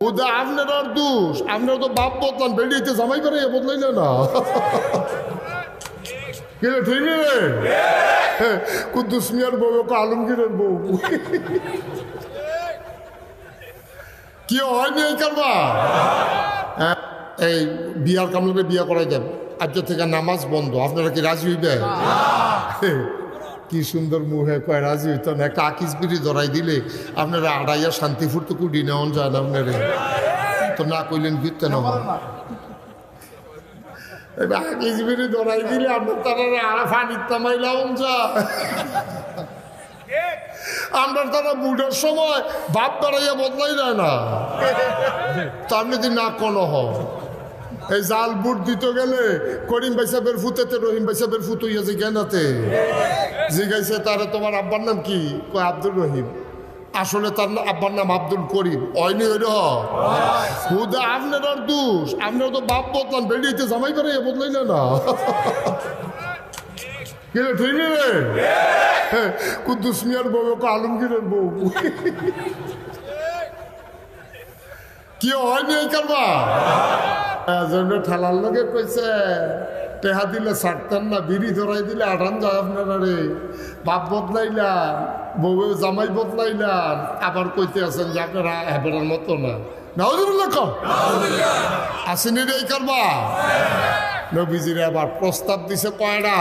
ওদের আপনার আর দোষ, আপনার তো বাপ বদলান, বেরিয়েতে জামাই করে বদলাইলে না। কে ঠিক রে? কুদ্দুস মিয়ার বউ, আলমগীরের বউ। কি হয়নি এই কারবা? এই বিয়ার কামলাকে বিয়া করাই দেন, আজকে থেকে নামাজ বন্ধ। আপনারা কি রাজি হইবে? কি সুন্দর মুহে কয় রাজি হইত না। একটা আকিস বিড়ি ধরাই দিলে আপনারা আড়াইয়া শান্তিপুর তো কুড়ি নেওয়ান যায় না। আপনারা তো না কইলেন ফিরতে না আকিস বিড়ি ধরাই দিলে আপনার তারা আড়া ফানির তামাইলাম যায়। আমরা তারা বুড়ার সময় বাপ বাড়াইয়া বদলাই যায় না। তা আপনি যদি না কোনো হয় এই জাল বুট দিতে গেলে করিম ভাই সাহেবের ফুতেতে রহিম ভাই সাহেবের ফুত হইয়া জিজ্ঞানাতে জিজ্ঞাসা তারা তোমার আব্বার নাম কি? কয় আব্দুল রহিম। আসলে তার আব্বার নাম আব্দুল করিম। অয়নি হইল হুদা আপনার আর দোষ, আপনার তো বাপ বদলান, বেরিয়েতে জামাই করে বদলাইলে না। কে ঠিক রে? কুদ্দুস মিয়ার বউ, আলমগীরের বউ। কি হয়নি এই কারবা? ঠেলার লোকে কইছে টেহা দিলে ছাড়তেন না, বিড়ি ধরাই দিলে আঠান যায় আপনারা রে। বাপ বদলাইলাম, বউ জামাই বদলাইলাম, আবার কইতে আছেন যে আপনারা হেবেরার মতো না। নাউজুবিল্লাহ কম আসেনি রে এই কারবা? নবীজিরে আবার প্রস্তাব দিছে কয়টা?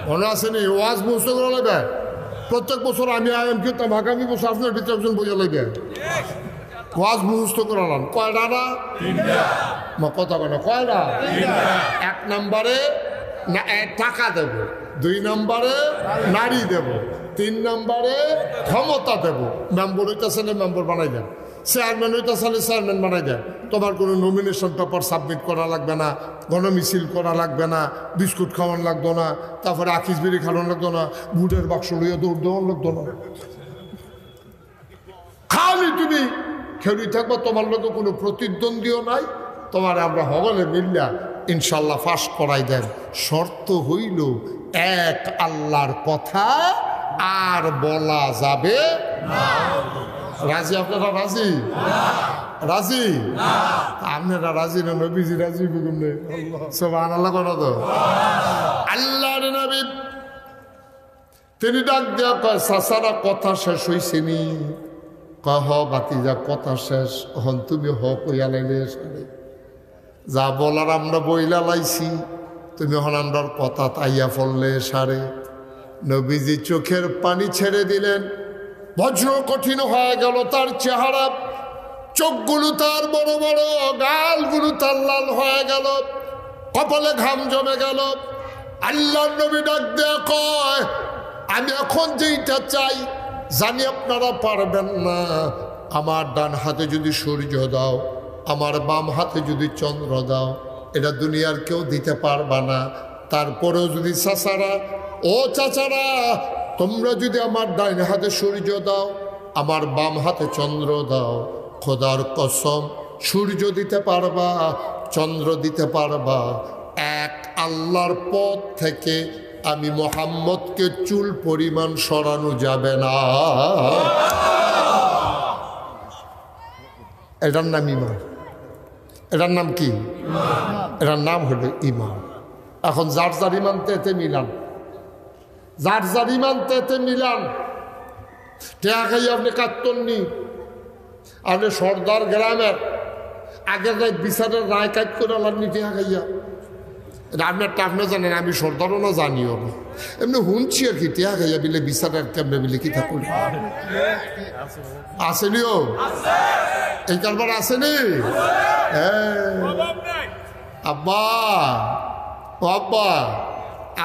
মনে আসেনি? ওয়াজ মুস্ত করা লাগবে। প্রত্যেক বছর আমি আয়াম কিন্তু আগামী বছর আপনার ভিতরে একজন বোঝা লাগবে। ওয়াজ মুখস্থ করালাম কয়টা না? কথা কেন কয়টা? এক নম্বরে টাকা দেব, 2 নম্বরে নারী দেব, 3 নম্বরে ক্ষমতা দেব। মেম্বর হইতেছে মেম্বর বানাই দেন, চেয়ারম্যান হইতেছে চেয়ারম্যান বানাই দেন। তোমার কোনো নমিনেশন পেপার সাবমিট করা লাগবে না, গণমিছিল করা লাগবে না, বিস্কুট খাওয়ান লাগতো না, তারপরে আকিস বিড়ি খাওয়ান লাগতো না, বুটের বাক্স লইয়া দৌড় দেওয়ান লাগতো না। খালি তুমি খেলি থাকবো, তোমার লোকে কোনো প্রতিদ্বন্দ্বীও নাই। তোমার আমরা হগলে মিল্লা ইনশাল্লাহ ফাঁস করাই দেন। শর্ত হইল এক আল্লাহর কথা আর বলা যাবে না। রাজি? আপনারা রাজি? রাজি? আপনারা রাজি না? নবীজি রাজি? সুবহানাল্লাহ বলো তো। আল্লাহর নবী তিনি ডাক দেওয়া কয় চাচারা কথা শেষ হইছেনি? কহ বাতিজা কথা শেষ, হন তুমি হক হইয়া লাইলে যা বলার আমরা বইলা লাইছি, তুমি হন আমরার কথা তাইয়া ফললে সারে। নবীজি চোখের পানি ছেড়ে দিলেন, বজ্র কঠিন হয়ে গেল তার চেহারা, চোখগুলো তার বড় বড়, গালগুলো তার লাল হয়ে গেল, কপালে ঘাম জমে গেল। আল্লাহর নবী ডাক দেয়া কয় আমি এখন যেইটা চাই জানি আপনারা পারবেন না। আমার ডান হাতে যদি সূর্য দাও, আমার বাম হাতে যদি চন্দ্র দাও, এটা দুনিয়ার কেউ দিতে পারবা না। তারপরেও যদি চাচারা, ও চাচারা, তোমরা যদি আমার ডান হাতে সূর্য দাও, আমার বাম হাতে চন্দ্র দাও, খোদার কসম সূর্য দিতে পারবা, চন্দ্র দিতে পারবা, এক আল্লাহর পথ থেকে আমি মোহাম্মদকে চুল পরিমাণ সরানো যাবে না। এটার নাম ইমান। এটার নাম কি? এটার নাম হলো ইমান। এখন যার যার ইমান তেতে মিলান, যার যার ইমান তেতে মিলান। টেয়া খাই আপনি কাটতননি, আপনি সর্দার গ্রামের আগের রায় বিচারের রায় কাজ করে আলামনি টেয়া খাইয়া। আপনারটা আপনি জানেন, আমি সর্দারও না জানিও না, এমনি শুনছি আর কি। টেয়া খাইয়া বিলে বিচারের কেমনে বিলে কি থাকুন আসেনিও এই কারবার আসেনি। আব্বা ও আব্বা,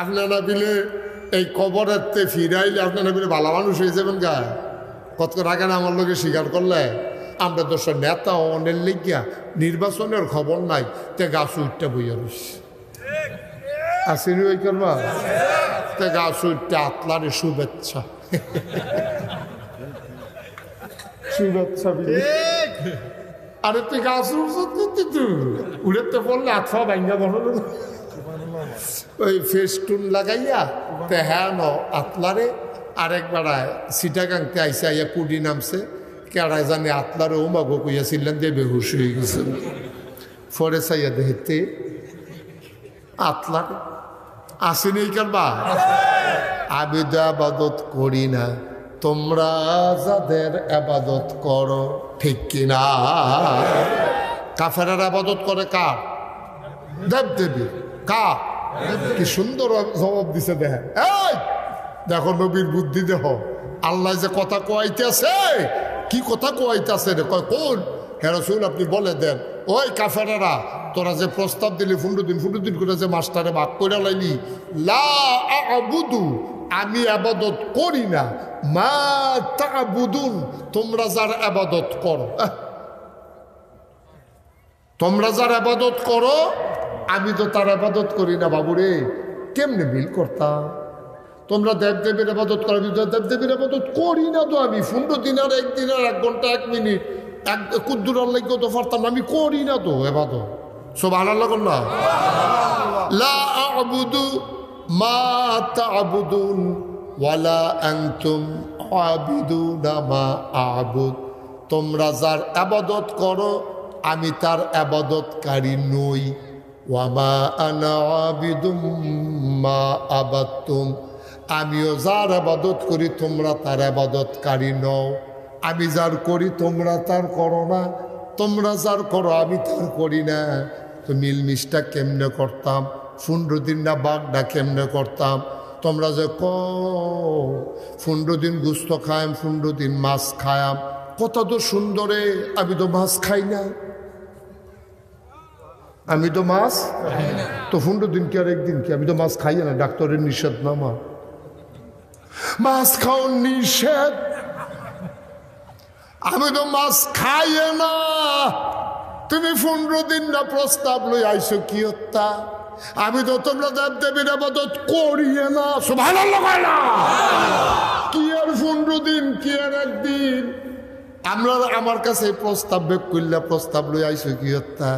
আপনারা বিলে এই কবরেতে ফিরাইলে আপনারা বিলে ভালো মানুষ হয়ে যাবেন গা। কত আগে না আমার লোকে স্বীকার করলে আমরা দোষের নেতা অনেক লেগিয়া নির্বাচনের খবর নাই, তে গাছ উঠটা বইয়া রয়েছে আসেনি ওই করবা, তে গাছ উঠতে আতলারে শুভেচ্ছা শুভেচ্ছা। আরে তুই গাছ উড়েতে পড়লে আতফা ভাঙ্গা বলো ওই ফেস্টুন লাগাইয়া তে হ্যাঁ ন আতলারে। আরেক বেড়ায় সিটাগাংতে আইসে আইয়া কুডি নামছে, কেড়ায় জানি আতলার ওমাগো কইয়াছিলেন যে বেহুশ হয়ে গেছে। পরে চাইয়া দেখতে আতলার আসেনি কারবা। আমি তো আবাদত করি না, তোমরা যাদের আবাদত করো, ঠিক কিনা? কাফেরার আবাদত করে কার? দেব দেবী। কার? কি সুন্দর জবাব দিছে। দেখেন, এই দেখো নবীর বুদ্ধি, দেখো আল্লাহ যে কথা কোয়াইতেছে, কি কথা কোয়াইতেছে রে। কয় কোন? হে রাসূল আপনি বলে দেন, ওই কাফেরারা তোরা যে প্রস্তাব দিলি 15 দিন করে যে মাস্টারে ভাগ করে লাইলি, লা আ'বুদু আমি আবাদত করি না, মা তা'বুদুন তোমরা যার আবাদত করো। তোমরা যার আবাদত করো আমি তো তার আবাদত করি না। বাবুরে কেমনে মিল করতাম? তোমরা দেবদেবীর আবাদত করো, আমি তো দেবদেবীর আবাদত করি না। তো আমি 15 দিন আর 1 দিন আর 1 ঘন্টা 1 মিনিট এক কুদ্দুরার লাগবে তো পারতাম না, আমি করি না তো আবাদত। সুবহানাল্লাহ না। লা আ'বুদু মা তা'বুদুন ওয়ালা আনতুম আবিদুনা মা আ'বুদ। তোমরা যার আবাদত করো আমি তার আবাদতকারী নই। ওয়ামা আনা আবিদুম মা আবাদতুম আমিও যার আবাদত করি তোমরা তার আবাদতকারী নও। আমি যার করি তোমরা তার করো না, তোমরা যার করো আমি তার করি না। তো মিলমিশটা কেমনে করতাম? 15 দিন না বাঘটা কেমনে করতাম? তোমরা যে 15 দিন গুস্ত খায়াম, 15 দিন মাছ খায়াম, কত তো সুন্দরে। আমি তো মাছ খাই না, আমি তো মাছ তো 15 দিন কি আর 1 দিন কি? আমি তো মাছ খাই না, ডাক্তারের নিষেধ না, মাছ খাওয়ার নিষেধ। আমি তো মাছ খাই না। তুমি 15 দিন না প্রস্তাব লই আইসো কি হত্যা? আমি তো তোমরা দেবদেবীর আবাদত করি না। সুবহানাল্লাহ না। কি আর 15 দিন কি আর 1 দিন? আমরা আমার কাছে প্রস্তাব বেক করলে প্রস্তাব লই আইসো কি হত্যা?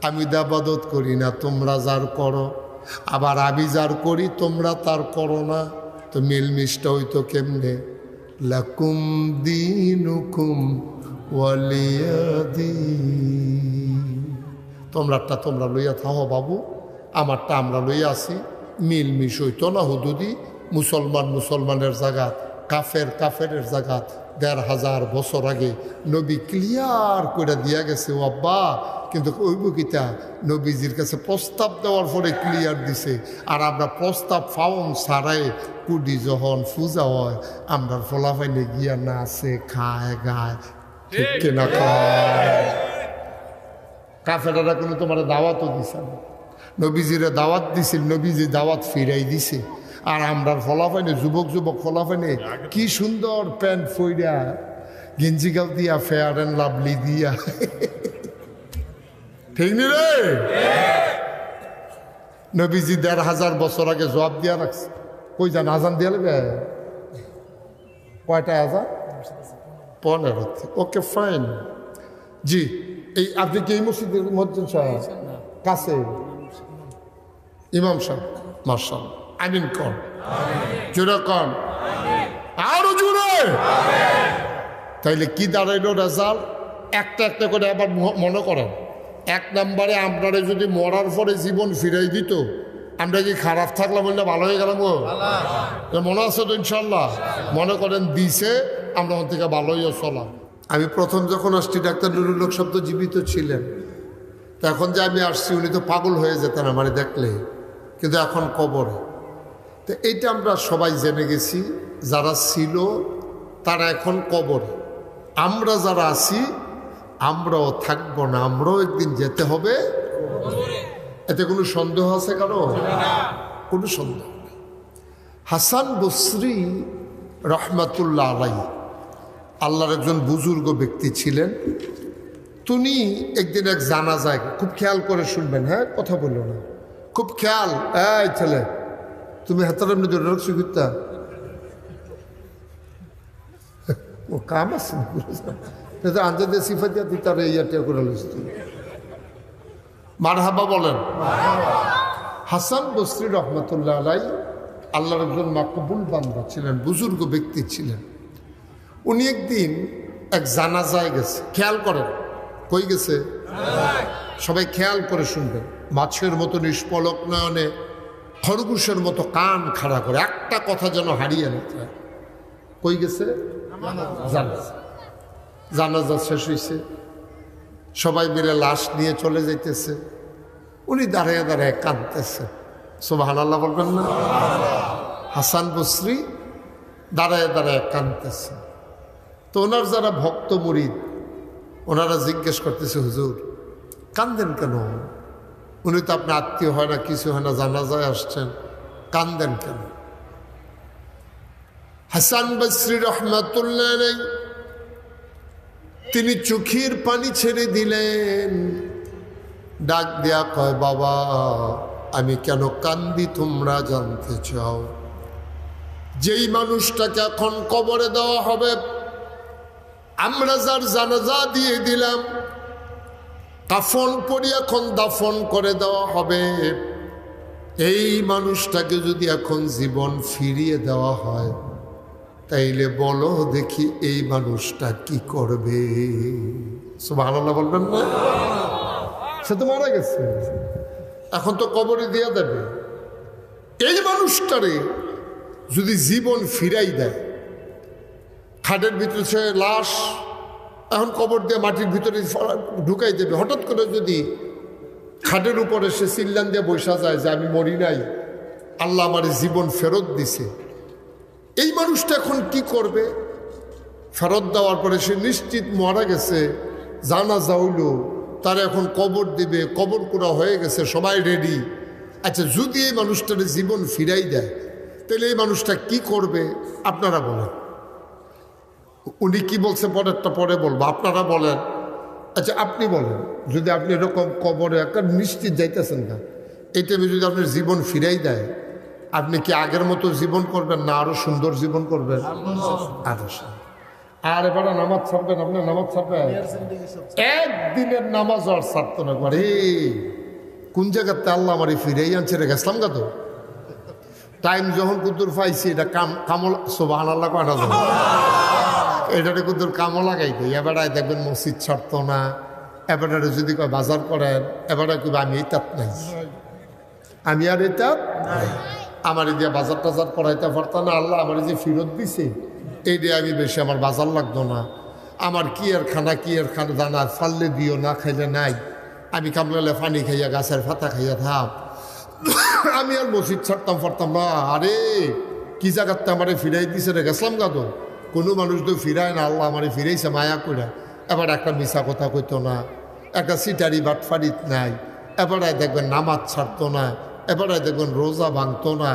আমি আবাদত করি না, তোমরা যার করো। আবার আমি যার করি তোমরা তার করো না। তো মিলমিশটা হইতো কেমনে? লাকুম দীনুকুম ওয়ালিয়া দীন। তোমরাটা তোমরা লইয়া থাকো বাবু, আমারটা আমরা লইয়া আসি। মিলমিশ হইতো না হুদুদি। মুসলমান মুসলমানের জাগাত, কাফের কাফেরের জাগাত 1500 বছর আগে নবী ক্লিয়ার করে দিয়া গেছে। ও আব্বা কিন্তু ওইব কিতা নবীজির কাছে প্রস্তাব দেওয়ার পরে ক্লিয়ার দিছে। আর আমরা প্রস্তাব ফাউন ছাড়াই কুডি যখন পূজা হয় আমরা ফলাফাইলে গিয়া নাচে খায় গায়, ঠিক কিনা? খায়। কাফেরারা কোনো তোমার দাওয়াতও দিছে না। নবীজিরে দাওয়াত দিছিল, নবীজি দাওয়াত ফিরাই দিছে। আর আমরা ফলাফাইনে যুবক যুবক ফলাফাইনে কি সুন্দর প্যান্ট ফইরা গেঞ্জি গাল দিয়া ফেয়ার অ্যান্ড লাভলি দিয়া, ঠিক নি রে? নবীজি 1500 বছর আগে জবাব দিয়া রাখছে। কই যান আজান দিয়া লাগবে? কয়টা আজান? 15। Okay fine. জি, এই আপনি কি এই মসজিদের মসজিদ সাহেব কাছে ইমাম সাহেব? মাশাআল্লাহ, আমিন কর, জোরে কর, আরো জোরে। তাইলে কি দাঁড়াইলো রেজাল্ট? একটা একটা করে আবার মনে করেন। 1 নম্বরে আপনারা যদি মরার পরে জীবন ফিরাই দিত, আমরা কি খারাপ থাকলাম বললে ভালো হয়ে গেলাম? মনে আছে তো ইনশাল্লাহ? মনে করেন দিছে, আমরা ওর থেকে ভালো হইয়া চলাম। আমি প্রথম যখন আসছি ডাক্তার নুরুল হক শব্দ জীবিত ছিলেন। তো এখন যে আমি আসছি উনি তো পাগল হয়ে যেতেন আমার দেখলে, কিন্তু এখন কবরে। তো এইটা আমরা সবাই জেনে গেছি, যারা ছিল তারা এখন কবরে। আমরা যারা আছি আমরাও থাকবো না, আমরাও একদিন যেতে হবে। এতে কোনো সন্দেহ আছে কারো? কোনো সন্দেহ নেই। হাসান বসরি রহমাতুল্লাহ আলাইহি আল্লাহর একজন বুজুর্গ ব্যক্তি ছিলেন। তিনি একদিন এক জানাজায়, খুব খেয়াল করে শুনবেন, হ্যাঁ কথা বললো না, খুব খেয়াল। এই ছেলে তুমি হাতের এমনি ধরে রাখছো কিতা? ও কাম আছে আঞ্জাদে সিফাতিয়া তার ইয়াটা করে মারহাবা বলেন। হাসান বসরি রহমতুল্লাহ আলাই আল্লাহর একজন মাকবুল বান্দা ছিলেন, বুজুর্গ ব্যক্তি ছিলেন। উনি একদিন এক জানাজায় গেছে, খেয়াল করেন কই গেছে, সবাই খেয়াল করে শুনবেন। মাছের মতো নিষ্পলক নয়নে, খরগোশের মতো কান খাড়া করে, একটা কথা যেন হারিয়ে না যায়। কই গেছে? জানাজা। জানাজা শেষ হয়েছে, সবাই মিলে লাশ নিয়ে চলে যাইতেছে, উনি দাঁড়িয়ে দাঁড়িয়ে কাঁদতেছে। সুবহানাল্লাহ বলবেন না? হাসান বসরি দাঁড়ায় দাঁড়ায় কাঁদতেছে। তো ওনার যারা ভক্ত মুরিদ ওনারা জিজ্ঞেস করতেছে, হুজুর কান্দেন কেন? উনি তো আপনার আত্মীয় হয় না, কিছু হয় না, জানাজায় আসছেন, কান্দেন কেন? হাসান বসরি রহমাতুল্লাহ আলাইহি তিনি চোখের পানি ছেড়ে দিলেন, ডাক দেয়া কয়, বাবা আমি কেন কান্দি তোমরা জানতে চাও? যেই মানুষটাকে এখন কবরে দেওয়া হবে, আমরা যার জানাজা দিয়ে দিলাম, কাফন পরি এখন দাফন করে দেওয়া হবে, এই মানুষটাকে যদি এখন জীবন ফিরিয়ে দেওয়া হয়, তাইলে বলো দেখি এই মানুষটা কি করবে? সুবহানাল্লাহ বলবেন না? সে তো মারা গেছে, এখন তো কবরে দিয়ে দেবে। এই মানুষটারে যদি জীবন ফিরাই দেয়, খাটের ভিতরে সে লাশ এখন কবর দিয়ে মাটির ভিতরে ঢুকাই দেবে, হঠাৎ করে যদি খাটের উপরে সে চিল্লান দিয়ে বসা যায় যে আমি মরি নাই, আল্লাহ আমার জীবন ফেরত দিছে, এই মানুষটা এখন কি করবে? ফেরত দেওয়ার পরে সে নিশ্চিত মারা গেছে, জানাজা হইল, তার এখন কবর দিবে, কবর করা হয়ে গেছে, সবাই রেডি। আচ্ছা যদি এই মানুষটার জীবন ফিরাই দেয়, তাহলে এই মানুষটা কি করবে আপনারা বলেন? উনি কি বলছে পরেরটা পরে বলবো, আপনারা বলেন। আচ্ছা আপনি বলেন, যদি আপনি এরকম কবরে একটা নিশ্চিত যাইতেছেন না, এই টাইমে যদি আপনার জীবন ফিরাই দেয়, আপনি কি আগের মতো জীবন করবেন না আরো সুন্দর জীবন করবেন? আরো সুন্দর। আর এবার নামাজ ছাড়বেন, আপনার নামাজ ছাড়বেন, একদিনের নামাজ আর ছাড়তো না। একবার কোন জায়গাতে আল্লাহ আমার ফিরেই আনছে রে, গেছিলাম গা তো টাইম যখন কুদ্দুর পাইছি, এটা কামল সুবহানাল্লাহ কয়টা যাবে, এটারে কুদ্দুর কামও লাগাইতে। এবারে দেখবেন মসজিদ ছাড়তো না, এবারে যদি কয় বাজার করেন, এবারে কইবে আমি এইটাত নাই, আমি আর এটা আমার দিয়ে বাজার টাজার করাইতে পারতাম না, আল্লাহ আমার যে ফিরত দিছে এই দিয়ে আমি বেশি, আমার বাজার লাগতো না, আমার কি আর খানা দানা ফাললে দিও, না খাইলে নাই, আমি কামলালে পানি খাইয়া গাছের ফাতা খাইয়া থাম, আমি আর মসজিদ ছাড়তাম পারতাম না। আরে কি জায়গাতে আমারে ফিরাই দিছে রে, গেছিলাম গা তো। কোনো মানুষ তো ফিরায় না, আল্লাহ আমারে ফিরাইছে মায়া করে। এবার একটা মিশা কথা কইতো না, একটা সিটারি বাটফারিত নাই, এবারে দেখবেন নামাজ ছাড়তো না, এবারে দেখবেন রোজা ভাঙতো না,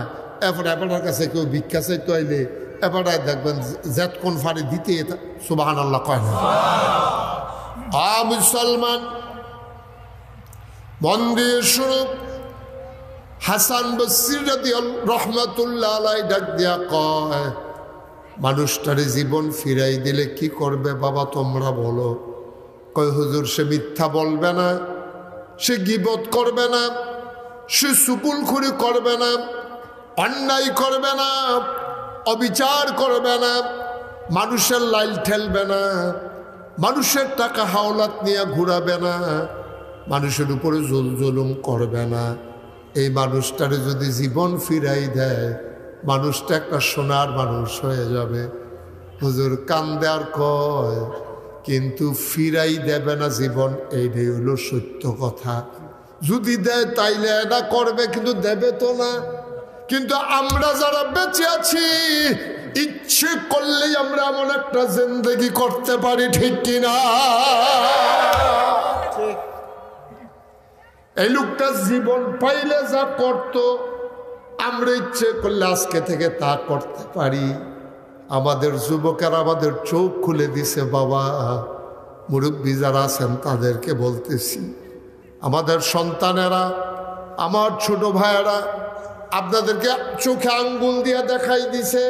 এবারে এবারের কাছে কেউ ভিক্ষা চাইতে আইলে এবারে দেখবেন কোন ফাড়ি দিতে সুবহানাল্লাহ কয় না। মুসলমান মন দিয়ে শুনো, হাসান বসরি রাদিয়াল্লাহু রহমাতুল্লাহ আলাইহি ডাক দিয়া কয়, মানুষটারে জীবন ফিরাই দিলে কি করবে বাবা তোমরা বলো? কয় হুজুর সে মিথ্যা বলবে না, সে গীবত করবে না, সে চুগুলখুরি করবে না, অন্যায় করবে না, অবিচার করবে না, মানুষের লাইল ঠেলবে না, মানুষের টাকা হাওলাত নিয়ে ঘুরাবে না, মানুষের উপরে জুলুম করবে না। এই মানুষটারে যদি জীবন ফিরাই দেয়, মানুষটা একটা সোনার মানুষ হয়ে যাবে। হুজুর কান্দে আর কয়, কিন্তু ফিরাই দেবে না জীবন, এইটাই হলো সত্য কথা। যদি দেয় তাইলে এটা করবে, কিন্তু দেবে তো না। কিন্তু আমরা যারা বেঁচে আছি, ইচ্ছে করলেই আমরা এমন একটা জিন্দেগি করতে পারি, ঠিক কিনা? এই লোকটা জীবন পাইলে যা করত, আমরা ইচ্ছে করলে আজকে থেকে তা করতে পারি। আমাদের যুবকেরা আমাদের চোখ খুলে দিছে বাবা। মুরব্বী যারা আছেন তাদেরকে বলতেছি, আমাদের সন্তানেরা, আমার ছোট ভাইয়েরা আপনাদেরকে চোখে আঙ্গুল দিয়ে দেখাই দিছে,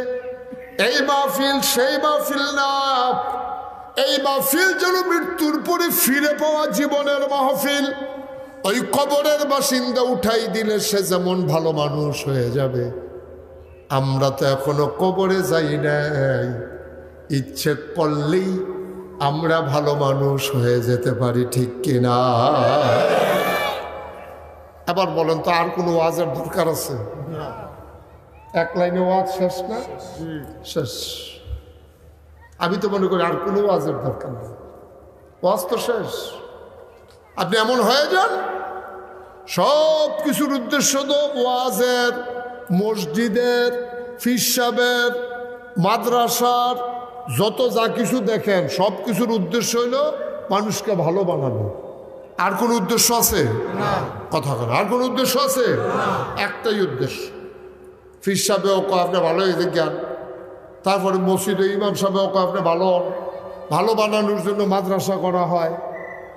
এই মাহফিল সেই মাহফিল না, এই মাহফিল যেন মৃত্যুর পরে ফিরে পাওয়া জীবনের মাহফিল। ওই কবরের বাসিন্দা উঠাই দিলে সে যেমন ভালো মানুষ হয়ে যাবে। আমরা তো এখনো কবরে যাই নাই, ইচ্ছে করলেই আমরা ভালো মানুষ হয়ে যেতে পারি, ঠিক কিনা? এবার বলেন তো, আর কোনো ওয়াজের দরকার আছে? এক লাইনে ওয়াজ শেষ না? শেষ। আমি তো মনে করি আর কোনো ওয়াজের দরকার নেই, ওয়াজ তো শেষ। আপনি এমন হয়ে যান, সব কিছুর উদ্দেশ্য তো ওয়াজের, মসজিদের, ফির সাহেবের, মাদ্রাসার, যত যা কিছু দেখেন সব কিছুর উদ্দেশ্য হইল মানুষকে ভালো বানানো। আর কোন উদ্দেশ্য আছে? কথা বলেন, আর কোন উদ্দেশ্য আছে? একটাই উদ্দেশ্য। ফির সাহেবেও কয় আপনি ভালো হয়েছে জ্ঞান, তারপরে মসজিদে ইমাম সাহেবেও কয় আপনি ভালো হন। ভালো বানানোর জন্য মাদ্রাসা করা হয়,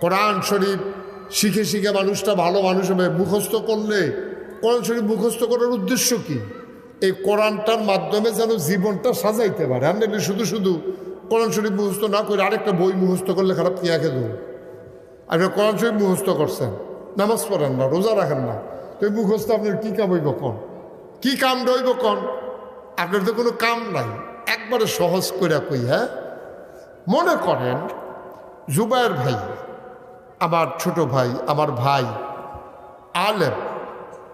কোরআন শরীফ শিখে শিখে মানুষটা ভালো মানুষ হবে। মুখস্থ করলে, কোরআন শরীফ মুখস্থ করার উদ্দেশ্য কি? এই কোরআনটার মাধ্যমে যেন জীবনটা সাজাইতে পারে। আর নাহলে শুধু শুধু কোরআন শরীফ মুখস্থ না করে আরেকটা বই মুখস্থ করলে খারাপ কি আঁকে দেবো। আপনি কোরআন শরীফ মুখস্থ করছেন, নামাজ পড়েন না, রোজা রাখেন না, তো এই মুখস্থ আপনার কী কাম হইব কন? কী কাম রইব কন? আপনার তো কোনো কাম নাই। একবারে সহজ করে কই, হ্যাঁ, মনে করেন জুবায়ের ভাই, আমার ছোট ভাই, আমার ভাই আলেম,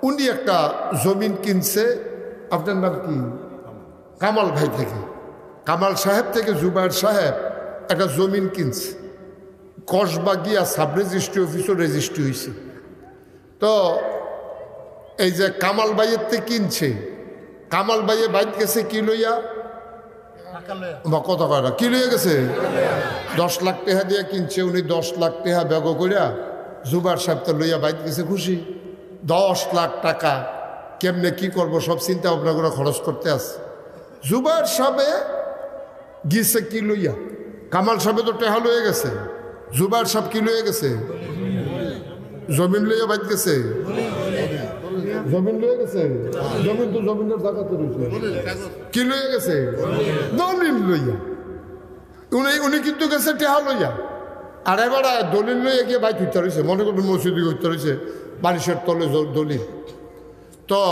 উনি একটা জমিন কিনছে। আপনার নাম কি? কামাল ভাই থেকে, কামাল সাহেব থেকে জুবায়ের সাহেব একটা জমিন কিনছে। কসবা গিয়া সাব রেজিস্ট্রি অফিসও রেজিস্ট্রি হয়েছে। তো এই যে কামাল ভাইয়ের থেকে কিনছে, কামাল ভাইয়ে বাইক গেছে কি লইয়া, কথা কয় না, কি লইয়া গেছে? 10 লাখ টাকা দিয়ে কিনছে উনি। 10 লাখ টাকা ব্যাগ করিয়া জুবায়ের সাহেব তো লইয়া বাইক গেছে খুশি। 10 লাখ টাকা কেমনে কি করব সব চিন্তা ভাবনা করে খরচ করতে আসে। জুবায়ের সাহেবে গিয়েছে কি লইয়া, কামাল সাহেবে তো টেহা লইয়া গেছে, জুবায়ের সাহেব কি লইয়া গেছে? জমিন লইয়া বাইক গেছে। জমিন লইয়া গেছে, জমিন তো জমিনের জায়গা তো রয়েছে। কি লইয়া গেছে? দলিল লইয়া। উনি কিন্তু গেছে টেহা লইয়া। আর এবার দলিল লইয়া গিয়ে বাইক উঠতে রয়েছে, মনে করবেন মসজিদে উঠতে রয়েছে, বারিশের তলে দলিল। তো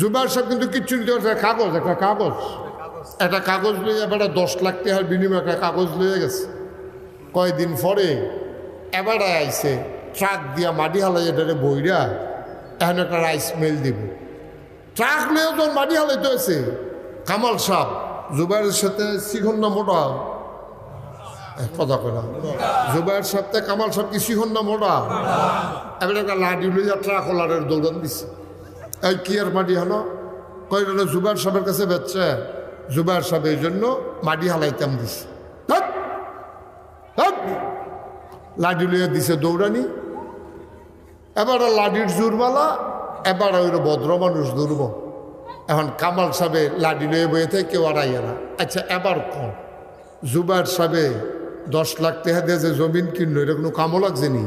জুবায়ের সাহেব কিন্তু কিচ্ছু নিতে পারছে, কাগজ, একটা কাগজ লইয়া এবার 10 লাখ টাকার বিনিময়ে একটা কাগজ লইয়া গেছে। কয়েকদিন পরে এবার আইছে ট্রাক দিয়া মাটি হালাই এটারে বইরা এখন একটা রাইস মিল দিব। ট্রাক লইয়া যখন মাটি হালাইতে হয়েছে, কামাল সাহেব জুবায়ের সাথে শিখন না মোটা, কথা কয় না, জুবায়ের সাথে কামাল সাহেব কি শিখন না মোটা? এবার একটা লাঠি লইয়া ট্রাক হোলারের দৌড়ান দিচ্ছে। এই কি আর মাটি হানো? কয় জুবায়ের সাহেবের কাছে বেচছে। জুবায়ের সাহেব এই জন্য মাটি হালাইতাম দিছে। লাঠি লইয়া দিছে দৌড়ানি। এবার লাঠির জোরমালা, এবার ওই ভদ্র মানুষ দৌড়ব। এখন কামাল সাহেবে লাঠি লইয়া বইয়ে থেকে কেউ আড়াইয়া না। আচ্ছা এবার কম জুবায়ের সাহেবে 10 লাখ টাকা দিয়ে যে জমিন কিনলো, এটা কোনো কামও লাগছে নি?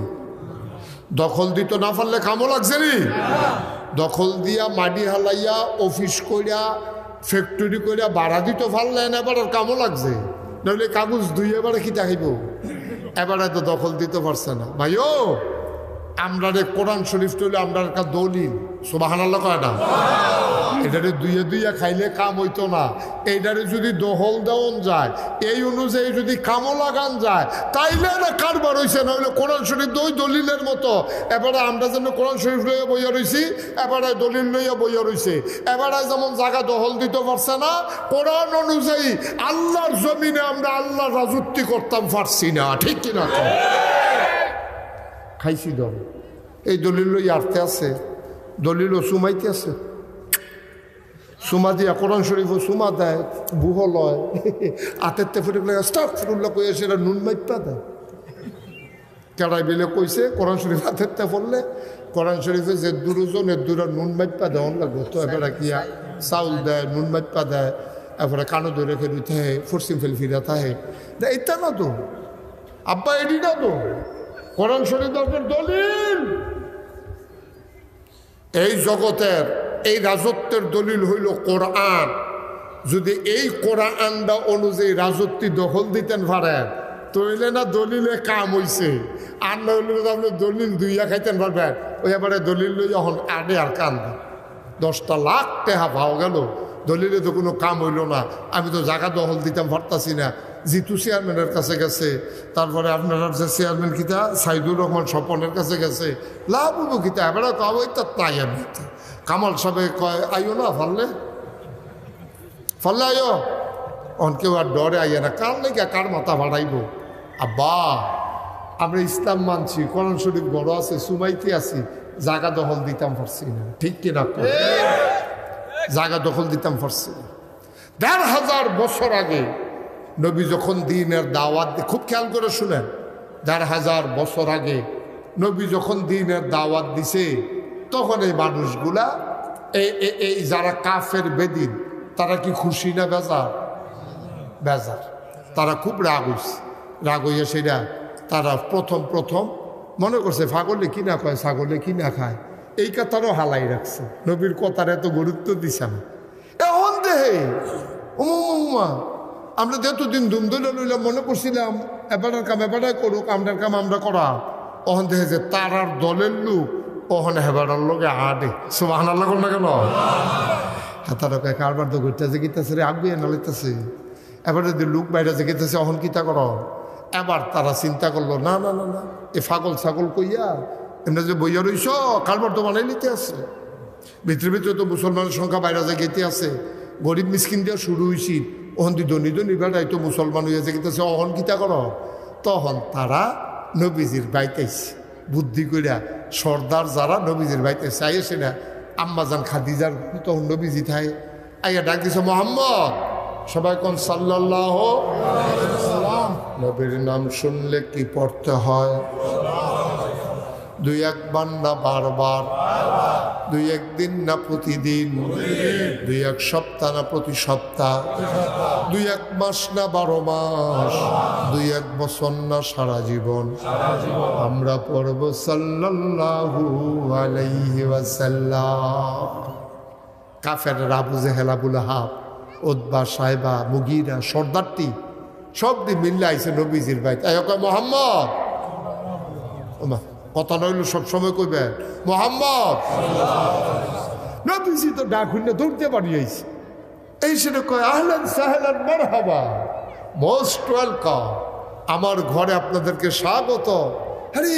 দখল দিত না পারলে কামও লাগছে নি? দখল দিয়া মাটি হালাইয়া অফিস করিয়া ফ্যাক্টরি করিয়া ভাড়া দিতে পারলেন, এবার আর কামও লাগছে। নইলে কাগজ দুই এবারে কি চাইব, এবারে তো দখল দিতে পারছে না। ভাইও আমরা কোরআন শরীফ টইলে আমরা একটা দলিল, সুবহানাল্লাহ কয় না? এটারে দুইয়া খাইলে কাম হইতো না। এইটারে যদি দখল দেওয়ান যায়, এই অনুযায়ী যদি কামও লাগান যায়, তাইলে না কারবার হয়েছে। না হলে কোরআন শরীফ ওই দলিলের মতো। এবারে আমরা যেন কোরআন শরীফ লইয়া বইয়া রয়েছি, এবারে দলিল লইয়া বইয়া রয়েছে। এবারে যেমন জায়গা দখল দিতে পারছে না, কোরআন অনুযায়ী আল্লাহর জমিনে আমরা আল্লাহর রাজত্ব করতাম পারছি না, ঠিক কিনা? খাইছি দল, এই দলিল লইয়া আর্থে আছে, দলিলও সুমাইতে আছে। সুমা দিয়া কোরআন শরীফও সুমা দেয়, বুহ লয়, আতের তেফুটে আস্তাগফিরুল্লাহ কইয়া সেটা নুন মাইপা দেয়। কেড়াই বেলে কইছে কোরআন শরীফ হাতের তে পড়লে কোরআন শরীফে যে দুরোজন এর দূরা নুন মাইপা দেওয়ান লাগবে। তো এবারে কিয়া চাউল দেয়, নুন মাইপা দেয়, এরপরে কানো ধরে রেখে দিতে হয়, ফরসিম ফেল ফিরা থাকে। এইটা না তো আব্বা, এটি না তো কোরআন শরীফ আপনার দলিল। এই জগতের এই রাজত্বের দলিল হইল কোরআন। যদি এই কোরআনটা অনুযায়ী রাজত্ব দখল দিতেন পারেন, তইলে না দলিলে কাম হইছে। আর না হইলে আপনি দলিল দুইয়া খাইতেন পারবেন। ওই এবারে দলিল লই যখন আডে আর কান্দ 10টা লাখ টাকা পাওয়া গেল, দলিলে তো কোনো কাম হইল না। আমি তো জায়গা দখল দিতাম পারতাছি না, জিতু চেয়ারম্যানের কাছে গেছে, তারপরে আপনার যে চেয়ারম্যান কিতা সাইদুর রহমান স্বপনের কাছে গেছে, লাভ হবো কিতা এবার কবে তার তাই আমি কামাল সাহেব কয় আইও না ফাললে আইও, অন কেউ আর ডরে আইয়া না, কার নাকি কার মাথা ভাড়াইব। আব্বা আমরা ইসলাম মানছি, কোরআন শরীফ বড় আছে, সুমাইতে আছি, জায়গা দখল দিতাম পারছি না, ঠিক কিনা? জায়গা দখল দিতাম পারছি না। ১,৫০০ বছর আগে নবী যখন দ্বীনের দাওয়াত, খুব খেয়াল করে শুনেন, ১,৫০০ বছর আগে নবী যখন দ্বীনের দাওয়াত দিছে, তখন এই মানুষগুলা এই যারা কাফের বেদিন, তারা কি খুশি না বেজার? বেজার। তারা খুব রাগ হইয়া সেটা তারা প্রথম মনে করছে ফাগলে কি না কয়, ছাগলে কি না খায়, এই কথারও হালাই রাখছে, নবীর কথার এত গুরুত্ব দিছে না। এখন দেহে উমা আমরা যতদিন ধুমধুলে লইলাম, মনে করছিলাম এবারের কাম এবারে করুক, আমরার কাম আমরা করা। অহন দেখে যে তারার দলের লোক ওহন হেবারের লোকে আটে, সুবহানাল্লাহ না কেন? তারা কয় কারবার তো ঘুরতেছে গীতাছে রে, আগুয়ে নালিতেছে। এবার যদি লোক বাইরে যে গেতেছে অহন কিতা কর। এবার তারা চিন্তা করলো, না না না না, এ ফাগল ছাগল কইয়া এমনি যে বইয়া রইস, কারবার তো বানাই নিতে আছে। ভিতরে তো মুসলমানের সংখ্যা বাইরে যে গেতে আছে, গরিব মিসকিন দিয়ে শুরু হয়েছি, ওহন দি ধনী বেড়াই তো মুসলমান হইয়া যে গেতেছে, অহন কিতা কর। তখন তারা নবীজির বাইতেছে বুদ্ধি করিয়া, সর্দার যারা নবীজির বাইতেছে আইসে না, আম্মাজান খাদিজার তখন নবীজি থাই আইয়া ডাক দিছে, মোহাম্মদ। সবাই কোন সাল্লাল্লাহু আলাইহি ওয়াসাল্লাম। নবীর নাম শুনলে কি পড়তে হয়? ২-১ না বারবার, ২-১ দিন না প্রতিদিন, ২-১ সপ্তাহ না প্রতি সপ্তাহ, ২-১ মাস না ১২ মাস, ২-১ বছর না সারা জীবন আমরা পড়ব সাল্লাল্লাহু আলাইহি ওয়াসাল্লাম। কাফেররা, আবু জেহেল, আবু লাহাব, উতবা, সাইবা, মুগীরা, সর্দারটি সব দিয়ে মিললে আইসে নবীজির বাইতে। মোহাম্মদ, কথা নইল সবসময় কইবেন মোহাম্মদ। নবীজি তো ডাক হইলে দৌড়তে পারিয়েছে, এই সেটা কয় আহলান সাহলান মারহাবা, মোস্ট ওয়েলকাম, আমার ঘরে আপনাদেরকে স্বাগত। আরে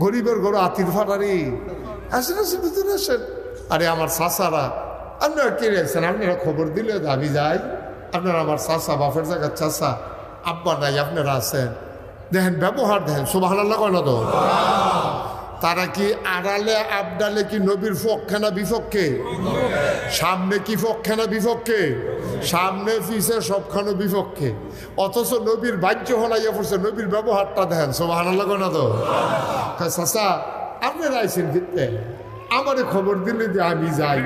গরিবের ঘরে আতির ফাটারি, আসেন আসেন ভিতরে আসেন। আরে আমার চাচারা, আপনারা কে রয়েছেন, আপনারা খবর দিলে আমি যাই। আপনারা আমার চাচা, বাপের জায়গার চাচা, আব্বা নাই, আপনারা আছেন, দেখেন ব্যবহার দেখেন, সুবহানাল্লাহ কয় না তো? তারা কি আড়ালে আবডালে কি নবীর পক্ষে না বিপক্ষে? সামনে কি পক্ষে না বিপক্ষে? সামনে পিছে সবখানে বিপক্ষে। অথচ নবীর বাহ্য হলাইয়া পড়ছে, নবীর ব্যবহারটা দেখেন, সুবহানাল্লাহ কয় না তো? চাচা আপনারা আইসেন ফিরতে, আমারে খবর দিলে যে আমি যাই,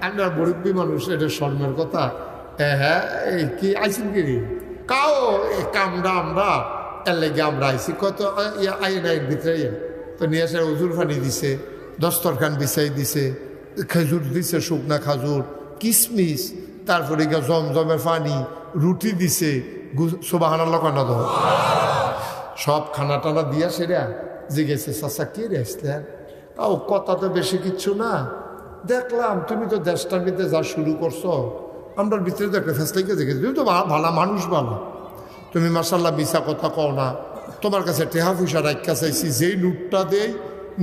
আপনার মুরব্বী মানুষ, এটা শর্মের কথা। হ্যাঁ এই কি আইসেন কি কাও কামরা আমরা এর লেগে আমরা আইসি, কত আইন ভিতরে তো নিয়ে আসে উজুর পানি দিছে, দস্তরখান বিছাই দিছে, খেজুর দিছে, শুকনা খাজুর, কিশমিশ, তারপরে জমজমের পানি, রুটি দিছে, সুবহানাল্লাহ কয় না তো? সব খানা টানা দিয়া সেরা জিগেছে, চাচা কে রে আসলেন? ও কথা তো বেশি কিচ্ছু না, দেখলাম তুমি তো দেশটার ভিতরে যা শুরু করছো, আমরা ভিতরে তো একটা ফেসলাইকে দেখেছি, তুমি তো ভালো মানুষ, ভালো, তুমি মাশাল্লাহ মিশা কথা কও না, তোমার কাছে টেহা পয়সা রাখা চাইছি, যেই নোটটা দেই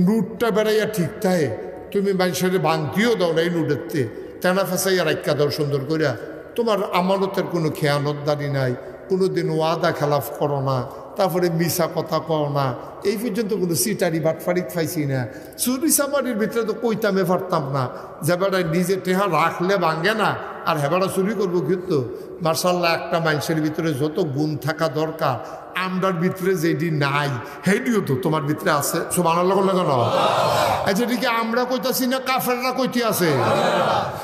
নোটটা বেড়াইয়া ঠিক থাকে, তুমি মানুষের ভাঙতিও দাও না এই নোটেরতে, তেনা ফেসাইয়া রাখা দাও সুন্দর করিয়া, তোমার আমানতের কোনো খেয়ানতদারি নাই, কোনো দিন ওয়াদা খেলাফ করো না, তারপরে মিশা কথা কও না, এই পর্যন্ত কোনো সিটারি বাটফারি পাইছি না। চুরি চামারির ভিতরে তো কইতামে পারতাম না, যে বেড়ায় নিজে টেহা রাখলে ভাঙে না, আর হেবারা চুরি করবো। কিন্তু মার্শাল্লাহ একটা মানুষের ভিতরে যত গুণ থাকা দরকার, আমরার ভিতরে যেটি নাই সেইটিও তো তোমার ভিতরে আছে, সুবহানাল্লাহ কেন? আচ্ছা এটিকে আমরা কইতাছি না কাফেররা কইতে আছে?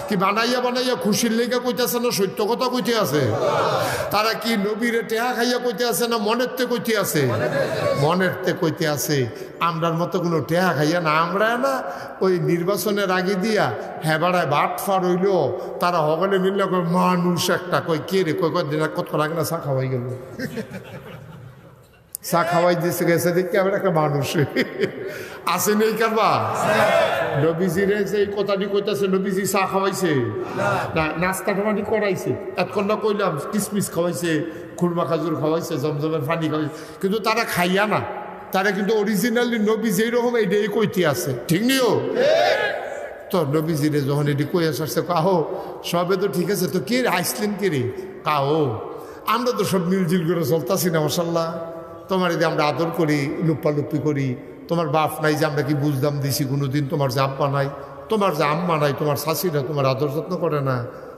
কি বানাইয়া খুশির লেগে কইতেছে না সত্য কথা কইতে আছে? তারা কি নবীরে টেহা খাইয়া কইতে আছে না মনের তে কইতে আছে? মনের তে কইতে আছে। আমরার মতো কোনো টেহা খাইয়া না, আমরা না ওই নির্বাচনের আগে দিয়া হেবাড়ায় বাটফার হইল, তারা হগলে মিললে কয় মানুষ একটা, কয় কে রে, কয় দিন কত রাগ না চা খাওয়াই গেল। চা খাওয়াই দিয়েছে গেছে দেখি আবার একটা মানুষ আসে নেই কারবা নবীজিরে যে এই কথাটি কইতাছে নবীজি চা খাওয়াইছে না নাস্তা টামাটি করাইছে এতক্ষণ না কইলাম কিসমিস খাওয়াইছে খুরমা খাজুর খাওয়াইছে জমজমের পানি খাওয়াইছে কিন্তু তারা খাইয়া না তারা কিন্তু অরিজিনালি নবী যেই রকম এইটাই কইতে আছে ঠিক নিও তো নবীজিরে যখন এটি কই আসছে কাহো সবে তো ঠিক আছে তো কে আইসলেন কে রে কাহো আমরা তো সব মিলজিল করে চলতাছি না মাশাল্লাহ তোমার এদিকে আমরা আদর করি লুপ্পালুপ্পি করি তোমার বাপ নাই যে আমরা কি বুঝদাম দিছি কোনোদিন তোমার যে আব্বা নাই তোমার যে আম্মা নাই তোমার শাশিরা তোমার আদর যত্ন করে না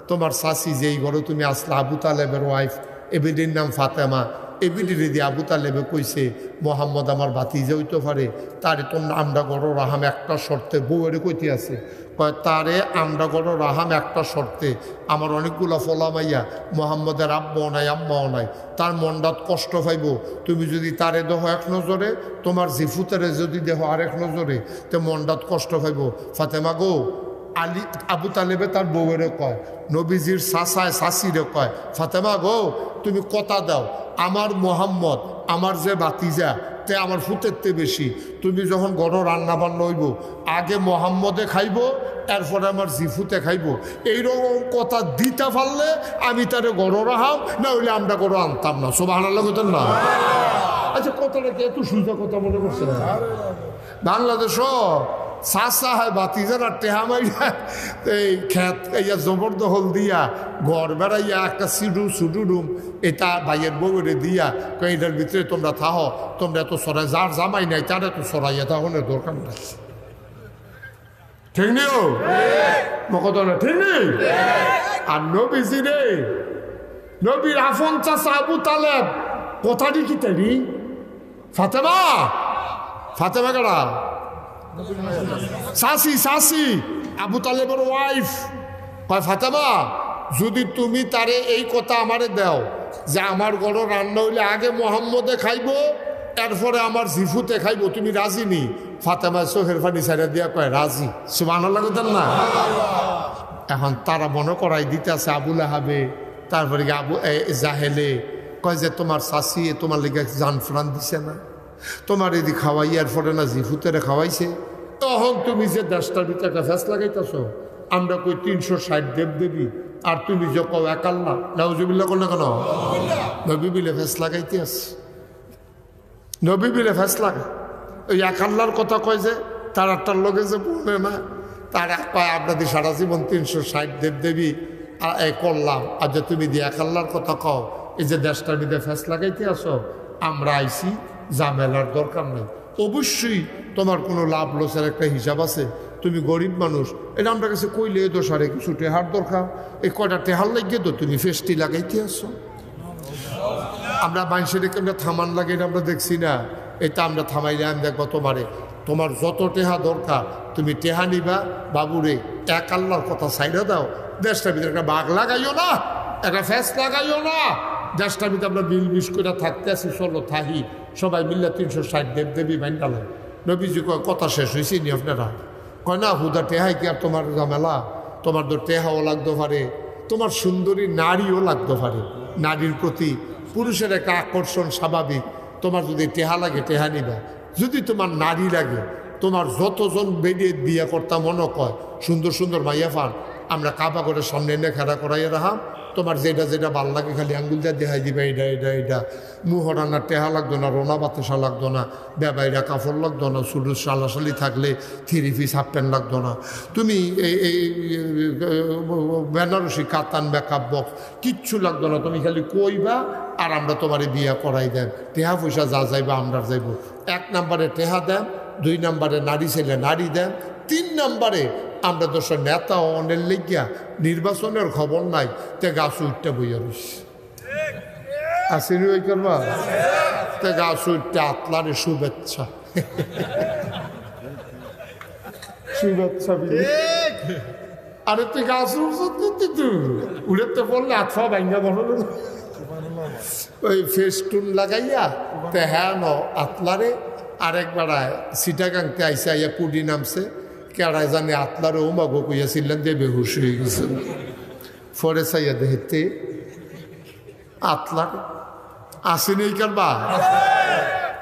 তোমার শাশি যেই ঘরে তুমি আসলে আবু তালেবের ওয়াইফ এবিডির নাম ফাতেমা এবিডিরে দিয়ে আবু তালেবে কইছে মোহাম্মদ আমার ভাতিজা হইতে পারে তারে তোমরা আমরা গড় রাহাম একটা শর্তে বউয়ের কইতে আছে কয় তারে আমরা গড় রাহাম একটা শর্তে আমার অনেকগুলো ফলামাইয়া মোহাম্মদের আব্বাও নাই আম্মাও নাই তার মনটাত কষ্ট পাইব তুমি যদি তারে দেহ এক নজরে তোমার জিফুতারে যদি দেহ আরেক নজরে তো মনটাত কষ্ট পাইব ফাতেমা গো আলী আবু তালেবে তার বউয়েরে কয় নবীজির শাসায় শাসিরে কয় ফাতেমা গো তুমি কথা দাও আমার মোহাম্মদ আমার যে বাতিজা তে আমার ফুতেরতে বেশি তুমি যখন গড় রান্না বান্না হইব আগে মোহাম্মদে খাইব এরপরে আমার জিফুতে খাইব এইরকম কথা দিতে পারলে আমি তারে গড় রাহাম না হইলে আমরা গড় আনতাম না সুবহানাল্লাহ বলতেন না আচ্ছা কথাটা কি এত সুন্দর কথা মনে করছে না বাংলাদেশ চাষা হয় বাতিজারা টেহা মাইয়া এই খেত ইয়া জবরদখল দিয়া ঘর বেড়াইয়া একটা সুডু রুম এটা ভাইয়ের বউরে দিয়া এটার ভিতরে তোমরা থাহো তোমরা এত সরাই যার জামাই নাই তার এত সরাইয়া তাহলে দরকার নাই ঠিক নিও মকত না ঠিক নেই আর নবীজি রে নবীর আফন চাষা আবু তালেব কথাটি কি তারি ফাতেমা ফাতেমা কারা শাসি শাসি আবু তালেবের ওয়াইফ কয় ফাতেমা যদি তুমি তারে এই কথা আমারে দাও যে আমার গড় রান্না হইলে আগে মোহাম্মদে খাইব এরপরে আমার জিফুতে খাইব তুমি রাজি নি ফাতেমা চোখের পানি ছাড়া দিয়া কয় রাজি সুবহানাল্লাহ লাগতেন না এখন তারা মনে করাই দিতে আছে আবুল আহাবে তারপরে আবু জাহেলে কয় যে তোমার শাসি তোমার লেগে জান ফ্রান দিছে না তোমার এদি খাওয়াইয়ার পরে না জিফুতেরে খাওয়াইছে তখন তুমি যে দেশটার ভিতরে একটা ফ্যাস লাগাইতেছ আমরা কই 360 দেব দেবী আর তুমি যে কও এক আল্লাহ নাউজুবিল্লাহ কল না কেন নবী বিলে ফ্যাস লাগাইতে আস নবী বিলে ফ্যাস লাগা ওই এক আল্লাহর কথা কয় যে তার একটার লোকে যে বলে না তারা কয় আপনাদের সারা জীবন 360 দেব দেবী করলাম আর যে তুমি দিয়ে এক আল্লাহর কথা কও এই যে দেশটার ভিতরে ফ্যাস লাগাইতে আসো আমরা আইসি ঝামেলার দরকার নেই অবশ্যই তোমার কোনো লাভ লসের একটা হিসাব আছে তুমি গরিব মানুষ এটা আমরা কাছে কইলে দোষারে কিছু টেহার দরকার এই কয়টা টেহার লাগিয়ে তো তুমি ফেস্টি লাগাইতে আসো আমরা মানুষের আমরা থামান লাগে এটা আমরা দেখছি না এটা আমরা থামাইলে আমি দেখবো তোমার যত টেহা দরকার তুমি টেহা নিবা বাবুরে এক আল্লাহর কথা সাইডে দাও দেশটার ভিতরে একটা বাঘ লাগাইও না একটা ফেস লাগাইও না দেশটার ভিতরে আমরা বিল বিশ করে থাকতে আছি চলো থাহি সবাই মিললে 360 দেব দেবী বাইন্ডালে নবীজি কয় কথা শেষ হয়েছি নি আপনারা কয় না হুদা টেহাই কি আর তোমার ঝামেলা তোমার তো টেহাও লাগতে পারে তোমার সুন্দরী নারীও লাগতে পারে নারীর প্রতি পুরুষের একটা আকর্ষণ স্বাভাবিক তোমার যদি টেহা লাগে টেহা নিবা যদি তোমার নারী লাগে তোমার যতজন বেরিয়ে বিয়ে করতাম মনে কয় সুন্দর সুন্দর মাইয়া ফান আমরা কাবা করে সামনে এনে খেলা করাইয়া রাখাম তোমার যেটা ভাল লাগে খালি আঙ্গুল দিয়ে দেখাই দিবে এটা মুহরানার টেহা লাগতো না রোনা বাতাসা লাগতো না বেবাইরা কাপড় লাগতো না শুধু সালাসালি থাকলে 3 পিস হাফ প্যান্ট লাগতো না তুমি এই বেনারসি কাতান মেকআপ বক্স কিচ্ছু লাগতো না তুমি খালি কইবা আর আমরা তোমার বিয়া করাই দেন টেহা পয়সা যা যাইবা আমরা যাইব 1 নম্বরে টেহা দেন 2 নম্বরে নারী ছেলে নারী দেন 3 নম্বরে আমরা দোষের নেতা অনেক লেগিয়া নির্বাচনের খবর নাই তে গাছ উঠতে বইয়া রইস আসেনি ওই করবা তে গাছ উঠতে আতলারে শুভেচ্ছা শুভেচ্ছা আরে তুই গাছ উড়েতে পড়লে আতফা ভাঙ্গা বলো ওই ফেস্টুন লাগাইয়া তে হ্যাঁ ন আতলারে আরেকবার সিটাগাংতে আইসে আইয়া কুডি নামছে কেড়ায় জানে আতলারে ওমাগো কইয়াছিলেন দিয়ে বেহুশ হয়ে গেছেন ফরে চাইয়া দেখতে আতলার আসেনি কারবা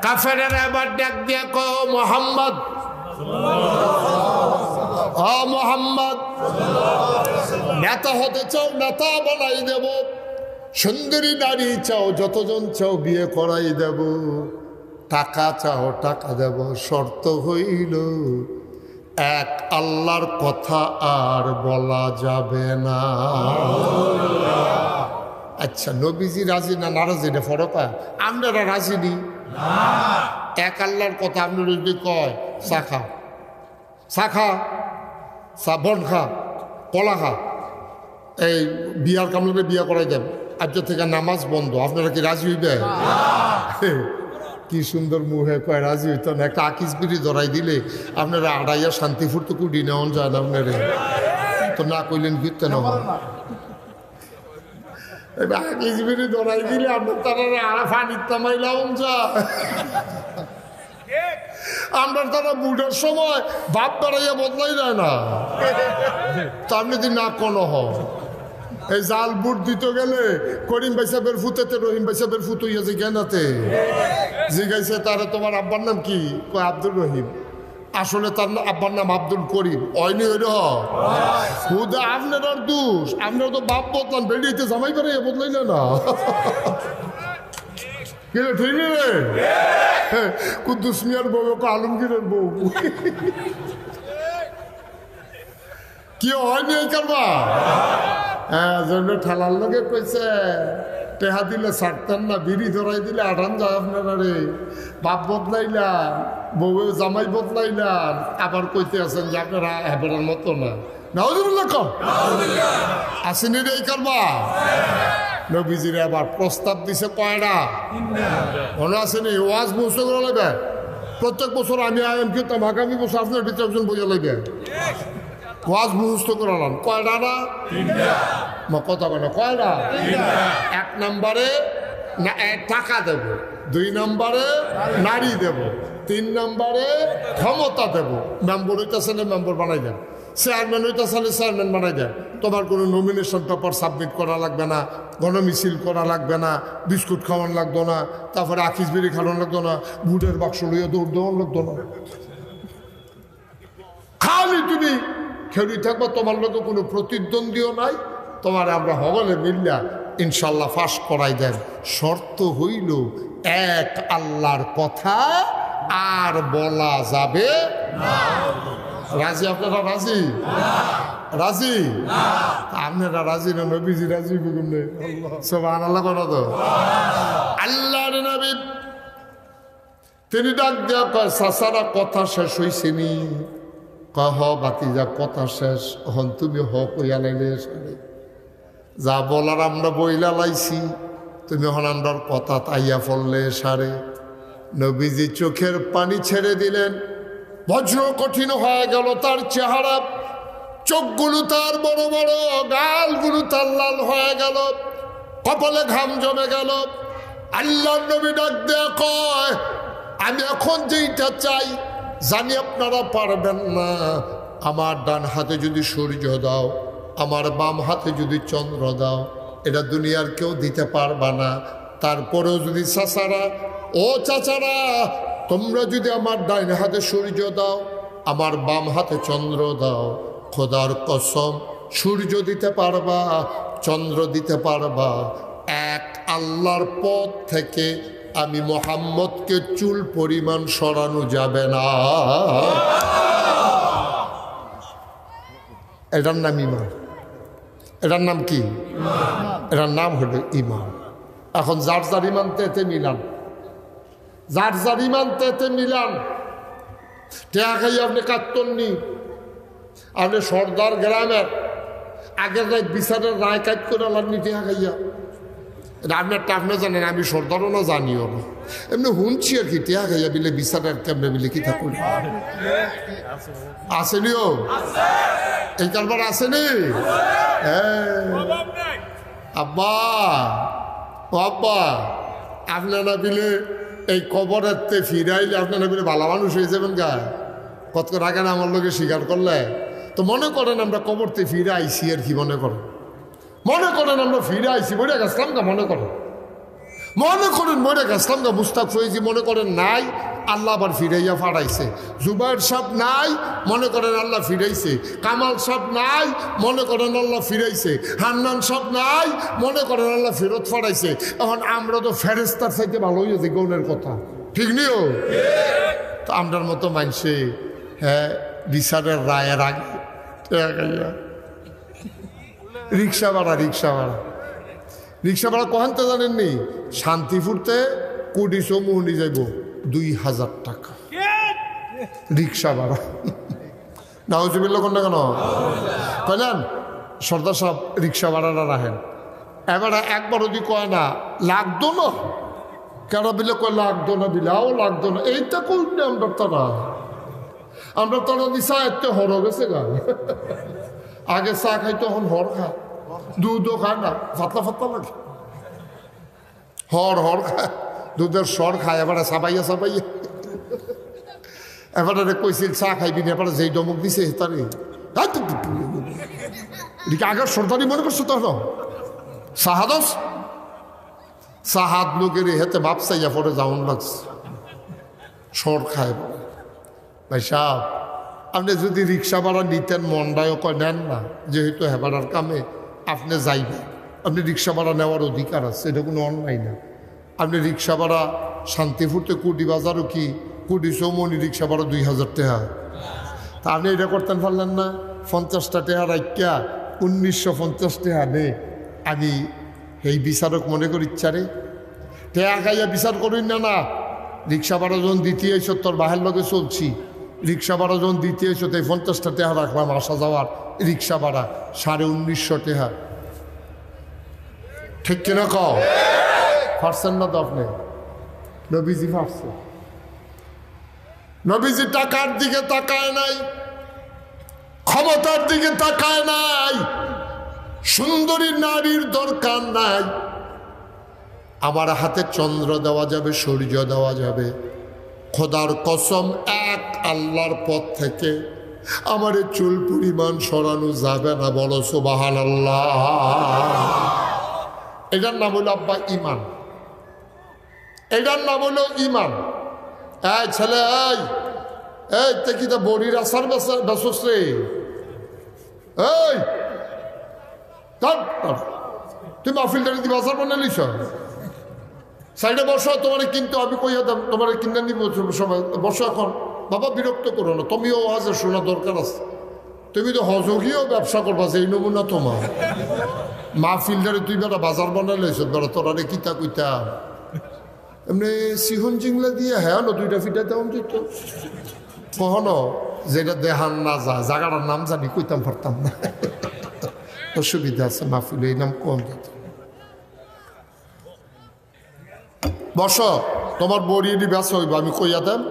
কাফেরেরা এবার ডাক দিয়া কও মুহাম্মদ, ও মুহাম্মদ, নেতা হতে চাও নেতা বানাই দেব, সুন্দরী নারী চাও যতজন চাও বিয়ে করাই দেব, টাকা চাও টাকা দেব, শর্ত হইল এক আল্লাহর কথা আর বলা যাবে না। আচ্ছা নবীজি রাজি না নারাজি এটা ফরক? আপনারা রাজি নি? এক আল্লাহর কথা আপনার যদি কয় শাখা শাখা বন খা কলা খা, এই বিয়ার কামলাকে বিয়া করাই দেব, আজ থেকে নামাজ বন্ধ, আপনারা কি রাজি হইবে? কি সুন্দর মুহে কয় রাজি হইত না। একটা আকিস বিড়ি ধরাই দিলে আপনারা আড়াইয়া শান্তিপুর তো কুড়ি নেওয়া যায় না, আপনারা তো না কইলেন ফিরতে না হয়। আকিস বিড়ি ধরাই দিলে আপনার তারা আড়া ফানির তামাইলাম যায়। আমরা তারা বুড়ার সময় বাপ বাড়াইয়া বদলাই যায় না, তা আপনি যদি না কোনো হয় এই জাল বুট দিতে গেলে করিম ভাই সাহেবের ফুতেতে রহিম ভাই সাহেবের ফুত হইয়া জিজ্ঞানাতে জিজ্ঞাসা তারা তোমার আব্বার নাম কি? কয় আব্দুল রহিম। আসলে তার আব্বার নাম আব্দুল করিম। অয়নি হইল হুদা আপনার আর দোষ, আপনার তো বাপ বদলান বেরিয়েতে জামাই বেড়ে বদলাইলে না। ঠিক রে কুদ্দুস মিয়ার বউ আলমগীরের বউ কি হয়নি এই কারবা? হ্যাঁ জন্য ঠেলার লোকে কইছে টেহা দিলে ছাড়তেন না, বিড়ি ধরাই দিলে আঠান যায় আপনারা রে, বাপ বদলাইলাম বউ জামাই বদলাইলাম, আবার কইতে আছেন যে আপনারা হেবের মতো না। নাউজুবিল্লাহ কম আসেনি রে এই কারবা? নবীজিরে আবার প্রস্তাব দিছে কয়টা? মনে আসেনি? ওয়াজ মুস্ত করা লাগবে প্রত্যেক বছর। আমি আয়াম কিন্তু আগামী বছর আপনার ভিতরে একজন বোঝা লাগবে ওয়াজ মুখস্থ করালাম। কয়টা না? কথা বলে কয়টা? এক নম্বরে টাকা দেব, দুই নম্বরে নারী দেব, তিন নম্বরে ক্ষমতা দেব। মেম্বর হইতেছে না মেম্বর বানাই দেন, চেয়ারম্যান হইতেছে না চেয়ারম্যান বানাই দেন। তোমার কোনো নমিনেশন পেপার সাবমিট করা লাগবে না, গণমিছিল করা লাগবে না, বিস্কুট খাওয়ান লাগতো না, তারপরে আখিস বিড়ি খাওয়ান লাগতো না, বুটের বাক্স লইয়া দৌড় দেওয়ান লাগতো না। খালি তুমি খেলি থাকবো, তোমার লোকে কোনো প্রতিদ্বন্দ্বীও নাই, তোমার আমরা হগলে মিল্লা ইনশাল্লাহ ফাঁস করাই দেন। শর্ত হইল এক আল্লাহর কথা আর বলা যাবে না। রাজি? আপনারা রাজি? রাজি? আপনারা রাজি না? নবীজি রাজি? সুবহানাল্লাহ বলো তো। আল্লাহর নবী তিনি ডাক দেওয়া কয় চাচারা কথা শেষ হইছেনি? কহ বাতিজা কথা শেষ, হন তুমি হক হইয়া লাইলে যা বলার আমরা বইলা লাইছি, তুমি হন আমরার কথা তাইয়া ফললে সারে। নবীজি চোখের পানি ছেড়ে দিলেন, বজ্র কঠিন হয়ে গেল তার চেহারা, চোখগুলো তার বড় বড়, গালগুলো তার লাল হয়ে গেল, কপালে ঘাম জমে গেল। আল্লাহ নবী ডাক দেয়া কয় আমি এখন যেইটা চাই জানি আপনারা পারবেন না। আমার ডান হাতে যদি সূর্য দাও, আমার বাম হাতে যদি চন্দ্র দাও, এটা দুনিয়ার কেউ দিতে পারবা না। তারপরেও যদি চাচারা, ও চাচারা, তোমরা যদি আমার ডান হাতে সূর্য দাও, আমার বাম হাতে চন্দ্র দাও, খোদার কসম সূর্য দিতে পারবা, চন্দ্র দিতে পারবা, এক আল্লাহর পথ থেকে আমি মুহাম্মদকে চুল পরিমাণ সরানো যাবে না। এটার নাম ইমান। এটার নাম কি? এটার নাম হলো ইমান। এখন যার যার ইমান তেতে মিলান, যার যার ইমান তেতে মিলান। টেহা খাই আপনি কাটতননি, আপনি সর্দার গ্রামের আগের রায় বিচারের রায় কাজ করে আলামনি টেহা খাইয়া। আপনারটা আপনি জানেন, আমি সর্দারও না জানিও না, এমনি শুনছি আর কি। টেহা খাইয়া বিলে বিচারের কেমনে বিলে কি থাকুন আসেনিও এই কারবার আসেনি। আব্বা ও আব্বা, আপনারা বিলে এই কবরের ফিরাইলে আপনারা বিলে ভালো মানুষ হয়ে যাবেন গা। কত রাখে না আমার লোকে স্বীকার করলে তো মনে করেন আমরা কবরতে ফিরে আইসি আর কি। মনে করেন আমরা ফিরে আইসি বলে গেছিলাম গা। মনে করেন মনে করেন মরে গেছিলাম না মুস্তাক ফয়েজি, মনে করেন নাই, আল্লাহ আবার ফিরাইয়া ফাড়াইছে। জুবাইর সাহেব নাই, মনে করেন আল্লাহ ফিরাইছে। কামাল সাহেব নাই, মনে করেন আল্লাহ ফিরাইছে। হান্নান সাহেব নাই, মনে করেন আল্লাহ ফেরত ফাড়াইছে। এখন আমরা তো ফেরেস্তার চাইতে ভালো হয়েছে গৌনের কথা, ঠিক নিও? তো আমরার মতো মানছে হ্যাঁ বিচারের রায়ের আগে রিক্সা ভাড়া কহানতে জানেননি? শান্তিপুরতে কোটি সমুহনি যাইব 2000 টাকা রিক্সা ভাড়া। নাউজুবিল্লাহ কোনটা কেন কইলেন? সর্দার সাহেব রিক্সা ভাড়াটা রাখেন। এবারে একবার যদি কয় না লাগতো না, কেন বিলে কয় লাগতো না, বিলাও লাগতো না, এইটা করলে আমরা তারা দিশা এত হর গেছে গা। আগে চা খাই তখন হর খায়, দুধও খায় না, ফাতলা লাগে, হর খায়, দুধের সর খায়। এবারে সাবাইয়া এবারে কইছিল চা খাইবি না, এবারে যেই দমক দিছে তারে আগের সর্দারি মনে করছো তো সাহাদ লোকের হেতে বাপ চাইয়া পরে যাওন লাগছে, সর খায়। ভাই সাহেব আপনি যদি রিক্সা ভাড়া নিতেন মন্ডায়ও কয় নেন না, যেহেতু হেবাড়ার কামে আপনি যাইবেন, আপনি রিক্সা ভাড়া নেওয়ার অধিকার আছে, এটা কোনো অন্যায় না। আপনি রিক্সা ভাড়া শান্তিপুরতে কুটি বাজারও কি কুটি চৌমনি রিক্সা ভাড়া 2000 টাকা, তা আপনি এটা করতেন পারলেন না? 50টা টাকা রাখিয়া 1950 টাকা নে আমি এই বিচারক মনে করি ইচ্ছারে টাকা খাইয়া বিচার করিন না। রিক্সা ভাড়া যখন দিতে এসো তোর বাহের লগে চলছি, রিক্সা ভাড়া যখন দিতে এসো তাই 50টা টাকা রাখলাম আসা যাওয়ার রিক্সা ভাড়া 1950 টাকা, ঠিক কিনা কও? পারছেন না তো আপনি? নবীজি পারছে। নবীজি টাকার দিকে তাকায় নাই, ক্ষমতার দিকে তাকায় নাই, সুন্দরী নারীর দরকার নাই। আমার হাতে চন্দ্র দেওয়া যাবে, সূর্য দেওয়া যাবে, খোদার কসম এক আল্লাহর পথ থেকে আমার চুল পরিমাণ সরানো যাবে না। বলো সুবহানাল্লাহ। এটার নাম হলো আব্বা ইমান, এটার নাম হলো ইমান। এই ছেলে এই কি তা বড়ির আসার বেসস রে? এই তুমি মাহফিলটারে দি বাজার বানালিস, সাইডে বসো, তোমার কিন্তু আমি কইয়া দাম তোমার কিনে নিব সময় বসো। এখন বাবা বিরক্ত করো না, তুমিও আজ শোনা দরকার আছে। তুমি তো হজগিয়েও ব্যবসা করবা, যে নমুনা তোমার মাহফিলটারে তুই বেড়া বাজার বানাইছ বেড়া, তোরা রে কিতা কইতা এমনি সিহন জিংলা দিয়ে হ্যাঁ না 2টা ফিটা দেওয়া দিত কখনো, যেটা দেহান না যায় জায়গাটার নাম জানি কইতাম পারতাম না। অসুবিধা আছে মাহফিলে, এই নাম কম দিত। বস, তোমার বড়িয়ে ব্যাস হইব, আমি কইয়া দেন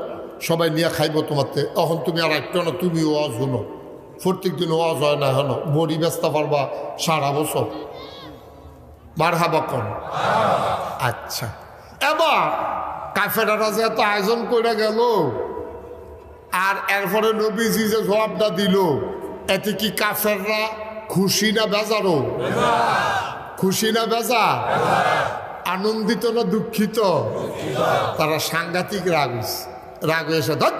সবাই নিয়ে খাইব তোমাতে। তখন তুমি আর একটা না, তুমি ওয়াজ হলো, প্রত্যেক দিন ওয়াজ হয় না, হলো বড়ি ব্যস্ত পারবা সারা বছর। মার হাবা কন। আচ্ছা, এবার কাফেরারা যে এত আয়োজন করে গেল, আর এরপরে নবীজি যে জবাবটা দিল, এতে কি কাফেররা খুশি না বেজারো? খুশি না বেজার? আনন্দিত না দুঃখিত? তারা সাংঘাতিক রাগ হয়েছে। ধর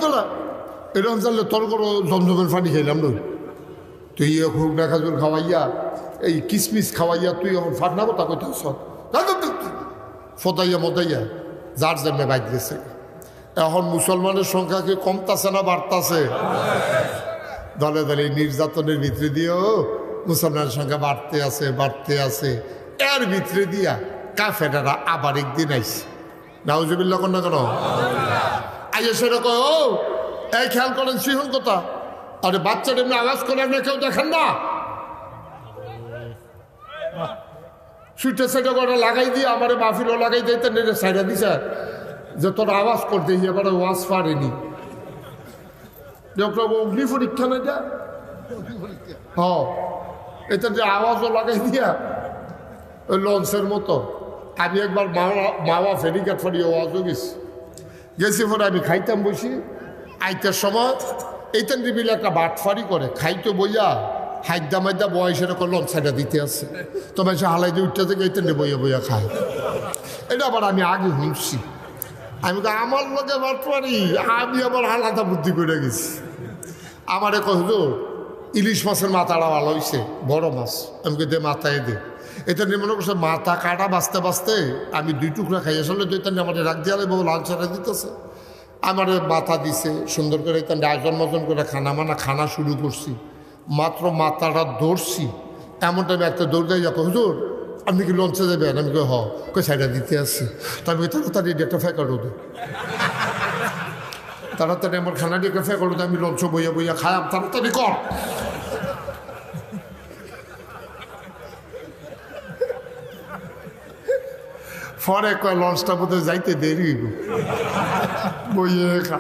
এরকম চাইলে তোর করো জমজমের পানি খাইলাম নই, তুই খুব না খাজুর খাওয়াইয়া এই কিসমিস খাওয়াইয়া তুই এখন ফাটনা কথা কইতে ফতাইয়া মতাইয়া যার জন্যে বাইক গেছে। এখন মুসলমানের সংখ্যা কি কমতাছে না বাড়তাছে? দলে দলে নির্যাতনের ভিতরে দিয়েও মুসলমানের সংখ্যা বাড়তে আছে। এর ভিতরে দিয়া কাফেরারা আবার একদিন আইছে, নাউজুবিল্লাহ কোন না কেন আইয়া সেটা কয়, ও এই খেয়াল করেন সিহন কথা, আরে বাচ্চাটা এমনি আওয়াজ করেন না, কেউ দেখেন না, সুইটা সেটা করে লাগাই দিয়ে আমার মাহফিলও লাগাই দিতে সাইডা দিছে যে তোর আওয়াজ করতে এবার ওয়াজ পারেনি। অগ্নি পরীক্ষা না যা, হ্যাঁ এটা যে আওয়াজও লাগাই দিয়া ওই লঞ্চের মতো। আমি একবার মাওয়া ফেরিঘাট ফাড়িয়ে ওয়াজও গেছি পরে আমি খাইতাম বসি, আইতার সময় এইটান রিবিল একটা বাটফারি করে খাইতে বইয়া হাইদা মাইদা বয়সের লঞ্চ সাইডা দিতে আছে, তবে সে হালাই দিয়ে উঠতে থেকে এইটান বইয়া খায়। এটা আবার আমি আগে শুনছি। আমি আমার লোকে বাটপারি, আমি আবার আলাদা বুদ্ধি করে গেছি। আমারে হুজুর ইলিশ মাছের মাথাটা ভালো হয়েছে, বড় মাছ। আমি দে মাথায় দে। এটা নিয়ে মনে করছে মাথা কাটা বাঁচতে বাঁচতে আমি 2 টুকরা খাই আসলে দুইটা আমার রাখ দিয়ে বহু লাল ছাড়া দিতেছে। আমার মাথা দিছে সুন্দর করে আয়োজন মজন করে খানা শুরু করছি। মাত্র মাথাটা ধরছি, এমন টাইমে একটা দৌড় দেয় যাবো, হুজুর আপনি কি লঞ্চে যাবেন? আমি কই সাইডা দিতে আসছি। তারপরে তাড়াতাড়ি একটা ফেঁকাড়ো দে, তাড়াতাড়ি আমার খানাটি একটা ফেঁকাড়ো দে, আমি লঞ্চ বইয়া বইয়া খায়াম, তাড়াতাড়ি কর। পরে কয় লঞ্চটা বোধহয় যাইতে দেরি বইয়ে খা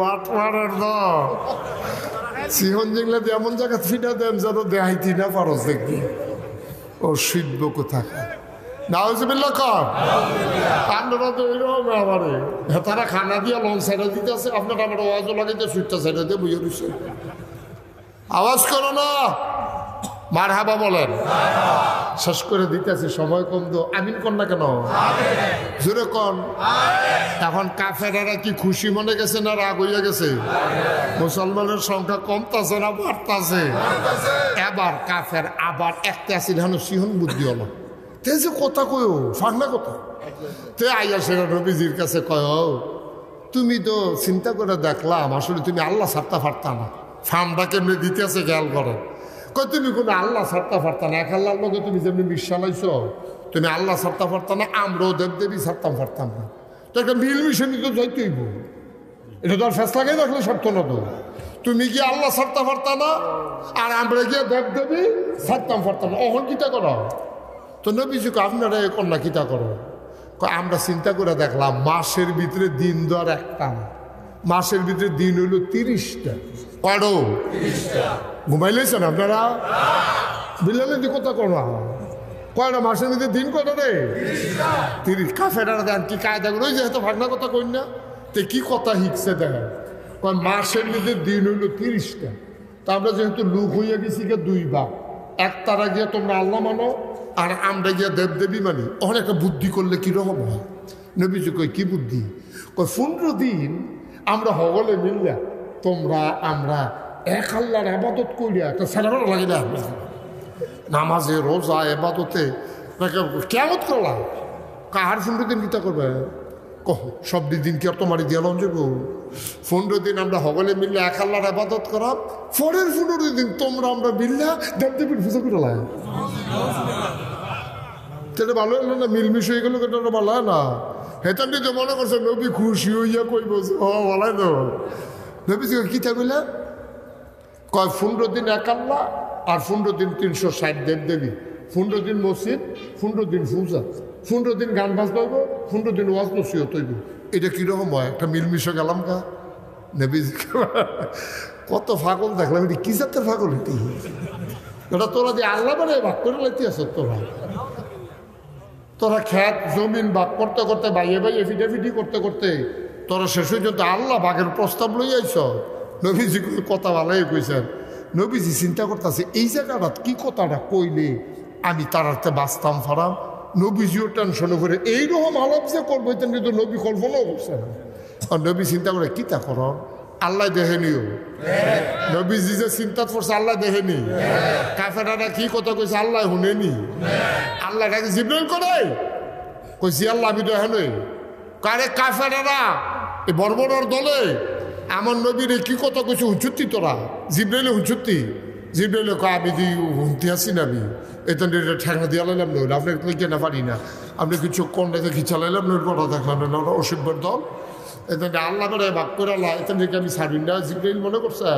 বাট মারার দ সিহন জিংলা দিয়ে এমন জায়গা ফিটা দেন যেন দেখাইতি না পারো দেখবি ও শিখব কোথা নাউজুবিল্লাহ কর। আপনারা তো এইরকম আমারে তারা খানা দিয়া লঞ্চ সাইডে দিতে আছে, আপনারা আমার আওয়াজও লাগাইতে সুইটটা সাইডে দিয়ে বুঝে দিচ্ছে। আওয়াজ করো না, মার হাবা বলেন। শেষ করে দিতেছে, সময় কম তো আমিন কন না কেন? জোরে কন। এখন কাফেরেরা কি খুশি মনে গেছে না রাগ হইয়া গেছে? মুসলমানের সংখ্যা কমতাছে না বাড়তাছে? এবার কাফের আবার একটা আসিল হেন সিহন বুদ্ধি হলো, তে যে কথা কয়ও ফাঁকনা কথা। তে আইয়া সেরা নবীজির কাছে কয়, তুমি তো চিন্তা করে দেখলাম আসলে তুমি আল্লাহ ছাড়তে পারতা না, ফার্মটা কেমনি দিতে আছে খেয়াল করো। তুমি কোনো আল্লাহ ছাড়তে পারতা না, এক আল্লাহর লোকে তুমি যেমনি মিশালাইছ, তুমি আল্লাহ ছাড়তে পারতা না, আমরাও দেবদেবী ছাড়তাম পারতাম না। তো একটা মিল মিশে তো যাইতেইব, এটা তো আর ফেসলাকে রাখলে সত্য না। তো তুমি কি আল্লাহ ছাড়তে পারতা না, আর আমরা গিয়ে দেবদেবী ছাড়তাম পারতাম না, অহন কিতা করো? তো নবীজি আপনারা এ কন্যা কিতা করো? আমরা চিন্তা করে দেখলাম মাসের ভিতরে দিন দেওয়ার একটা না, মাসের ভিতরে দিন হইল 30টা। কয়ডো? ঘুমাইলেছেন আপনারা? বিল্লালে দি কথা কর না, কয়টা মাসের ভিতরে দিন কয়টা রে? 30। কাফেরা দেন কি কায়দা করে, ওই যেহেতু ভাগনা কথা কই না, তে কি কথা শিখছে দেখেন। মাসের ভিতরে দিন হইল 30টা। তা আমরা যেহেতু লোক হইয়া গেছি গিয়ে 2 ভাগ, এক তারা গিয়ে তোমরা আল্লাহ মানো আর আমরা গিয়ে দেবদেবী মানি। ওখানে একটা বুদ্ধি করলে কিরকম হয়? নবীজি কই কি বুদ্ধি? 15 দিন আমরা হগলে মিললা তোমরা আমরা এক আল্লাহর আবাদত করিয়া একটা সেরানো লাগে না, নামাজে রোজা এবাদতে কেমত করলাম। কাহার 15 দিন কিতা করবে? সব দিন কি আর তোমারই দিয়ে লঞ্চ যাবো? 15 দিন আমরা হগলে মিললে এক আল্লাহর আবাদত করাম, পরের 15 দিন তোমরা আমরা মিললা দেবদেবীর পুজো করে লাই। সেটা ভালো হলো না? মিলমিশ হয়ে গেল, এটা ভালো হয় না? হেতার নিতে মনে করছে নবী খুশি হইয়া কইব বলাই তো নবী কিতা বললে কয় 15 দিন এক আল্লাহ আর 15 দিন 360 দেবদেবী, 15 দিন মসজিদ, 15 দিন পূজা, 15 দিন গান বাজনা হইব, 15 দিন ওয়াজ নসিহত হইব। এটা কিরকম হয়? একটা মিলমিশে গেলাম গা। নবী কত পাগল দেখলাম, এটি কি জাতের পাগল? এটি এটা তোরা দিয়ে আল্লাহ মানে ভাগ করে লাইতে আস। তোরা খ্যাত জমিন ভাগ করতে করতে বাইয়ে বাইয়ে ফিটাফিটি করতে করতে তোরা শেষ পর্যন্ত আল্লাহ ভাগের প্রস্তাব লই আইস। নবীজি কথা ভালোই কইছেন। নবীজি চিন্তা করতেছে এই জায়গাটা কি কথাটা কইলে আমি তারাতে বাঁচতাম ফারাম। নবীজিও টেনশনে করে এইরকম আলাপ যে করবো এটা কিন্তু নবী কল্পনাও করছেন। আর নবী চিন্তা করে কি তা কর, আল্লাহ দেখেনিও। নবীজি যে চিন্তা করছে আল্লাহ দেখেনি। কাফেরারা কি কথা কইছে আল্লাহ শুনেনি। আল্লাহ কাছে জিব্রাইল করে কইছি আল্লাহ আমি দেখেনি। কারে কাফেরারা এই বর্বরের দলে আমার নবীরে কি কথা কইছে হুঁচুত্তি তোরা? জিব্রাইলে হুঁচুত্তি। জিব্রাইলে কয় আমি দি হুঁতি আসি না, আমি এটা ঠেঙা দিয়া লাইলাম নইলে আপনি কেনা পারি না, আপনি কিছু কন্যাকে কি চালাইলাম নইল কথা দেখলাম না, অসভ্যের দল। এটা আল্লাহ করে ভাগ করে আল্লাহ এটা দেখে আমি ছাড়ি না। জিব্রাইল মনে করছে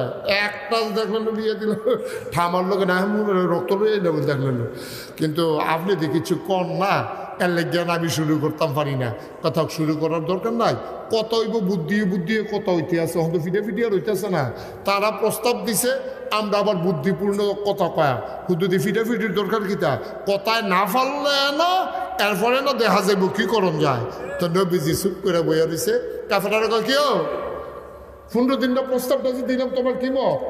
একটা দেখলেন বিয়ে দিল ঠামার লোকে না রক্ত লইয়ে নেব দেখলেন, কিন্তু আপনি যে কিছু কন না এর লেগে আমি শুরু করতাম পারি না। কথা শুরু করার দরকার নাই, কত হইব বুদ্ধি বুদ্ধি কত হইতে আছে, হয়তো ফিটে ফিটে আর হইতেছে না। তারা প্রস্তাব দিছে, আমরা আবার বুদ্ধিপূর্ণ কথা কয়া যদি ফিটে ফিটির দরকার কিতা কথায় না ফাললে না এরপরে না দেখা যাইব কি করণ যায়। তো নবীজি চুপ করে বইয়া দিছে। কাফেরারা কয় কেউ 15 দিনটা প্রস্তাবটা যে দিলাম তোমার কি মত?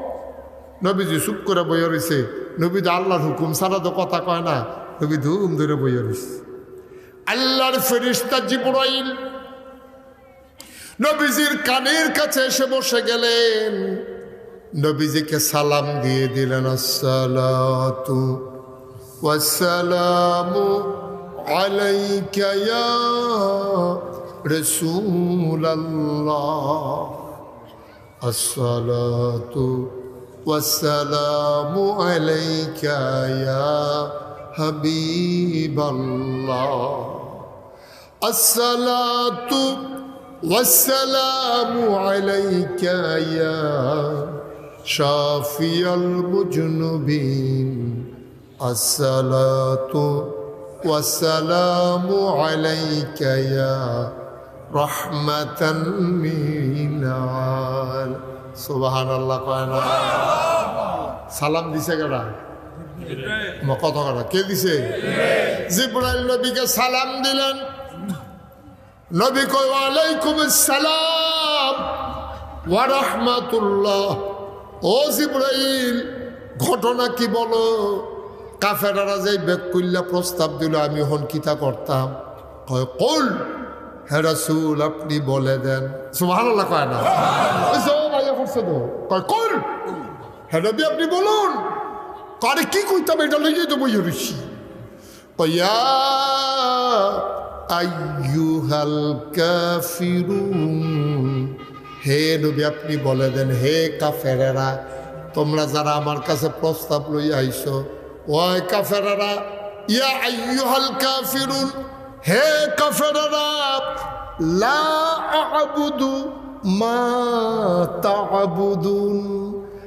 নবীজি চুপ করে বইয়া রইছে। নবী আল্লাহর হুকুম ছাড়া তো কথা কয় না। নবী ধুম ধরে বইয়া রইছে। আল্লাহর ফেরেশতা জিবরাইল নবীজির কানের কাছে এসে বসে গেলেন, নবীজিকে সালাম দিয়ে দিলেন, আসসালাতু ওয়াসসালামু আলাইকা ইয়া রাসূলাল্লাহ, আসসালাতু ওয়াসসালামু আলাইকা ইয়া হাবিবাল্লাহ, আসসালাতু ওয়াসসালামু আলাইকা ইয়া শাফিয়াল মুজনুবিন, আসসালাতু ওয়াসসালামু আলাইকা ইয়া রাহমাতান লিল আলামিন। সুবহানাল্লাহ। কয় না? সালাম দিছে কেডা? কত কথা কে দিছে? জিবরাইল নবীকে সালাম দিলেন। নবী কয় ওয়ালাইকুম আসসালাম ওয়া রাহমাতুল্লাহ। ও জিবরাইল, ঘটনা কি বলো? কাফেররা যাই বেক কইলা প্রস্তাব দিল, আমি হন কিতা করতাম? কয় কুল, হে রাসূল আপনি বলে দেন। সুবহানাল্লাহ। কয় না? ভাইয়া পড়ছে তো। কয় কুল, হে নবী আপনি বলুন। কারে কি কইতাম এটা লইয়ে তো বইয়ে রইছি। ইয়া আইয়ুহাল কাফিরুন, হে নবী আপনি বলে দেন, হে কাফেরেরা, তোমরা যারা আমার কাছে প্রস্তাব লইয়া আইছো, ওই কাফেরেরা, ইয়া আইয়ুহাল কাফিরুন, হে কাফেরেরা, লা আ'বুদু মা তা'বুদুন,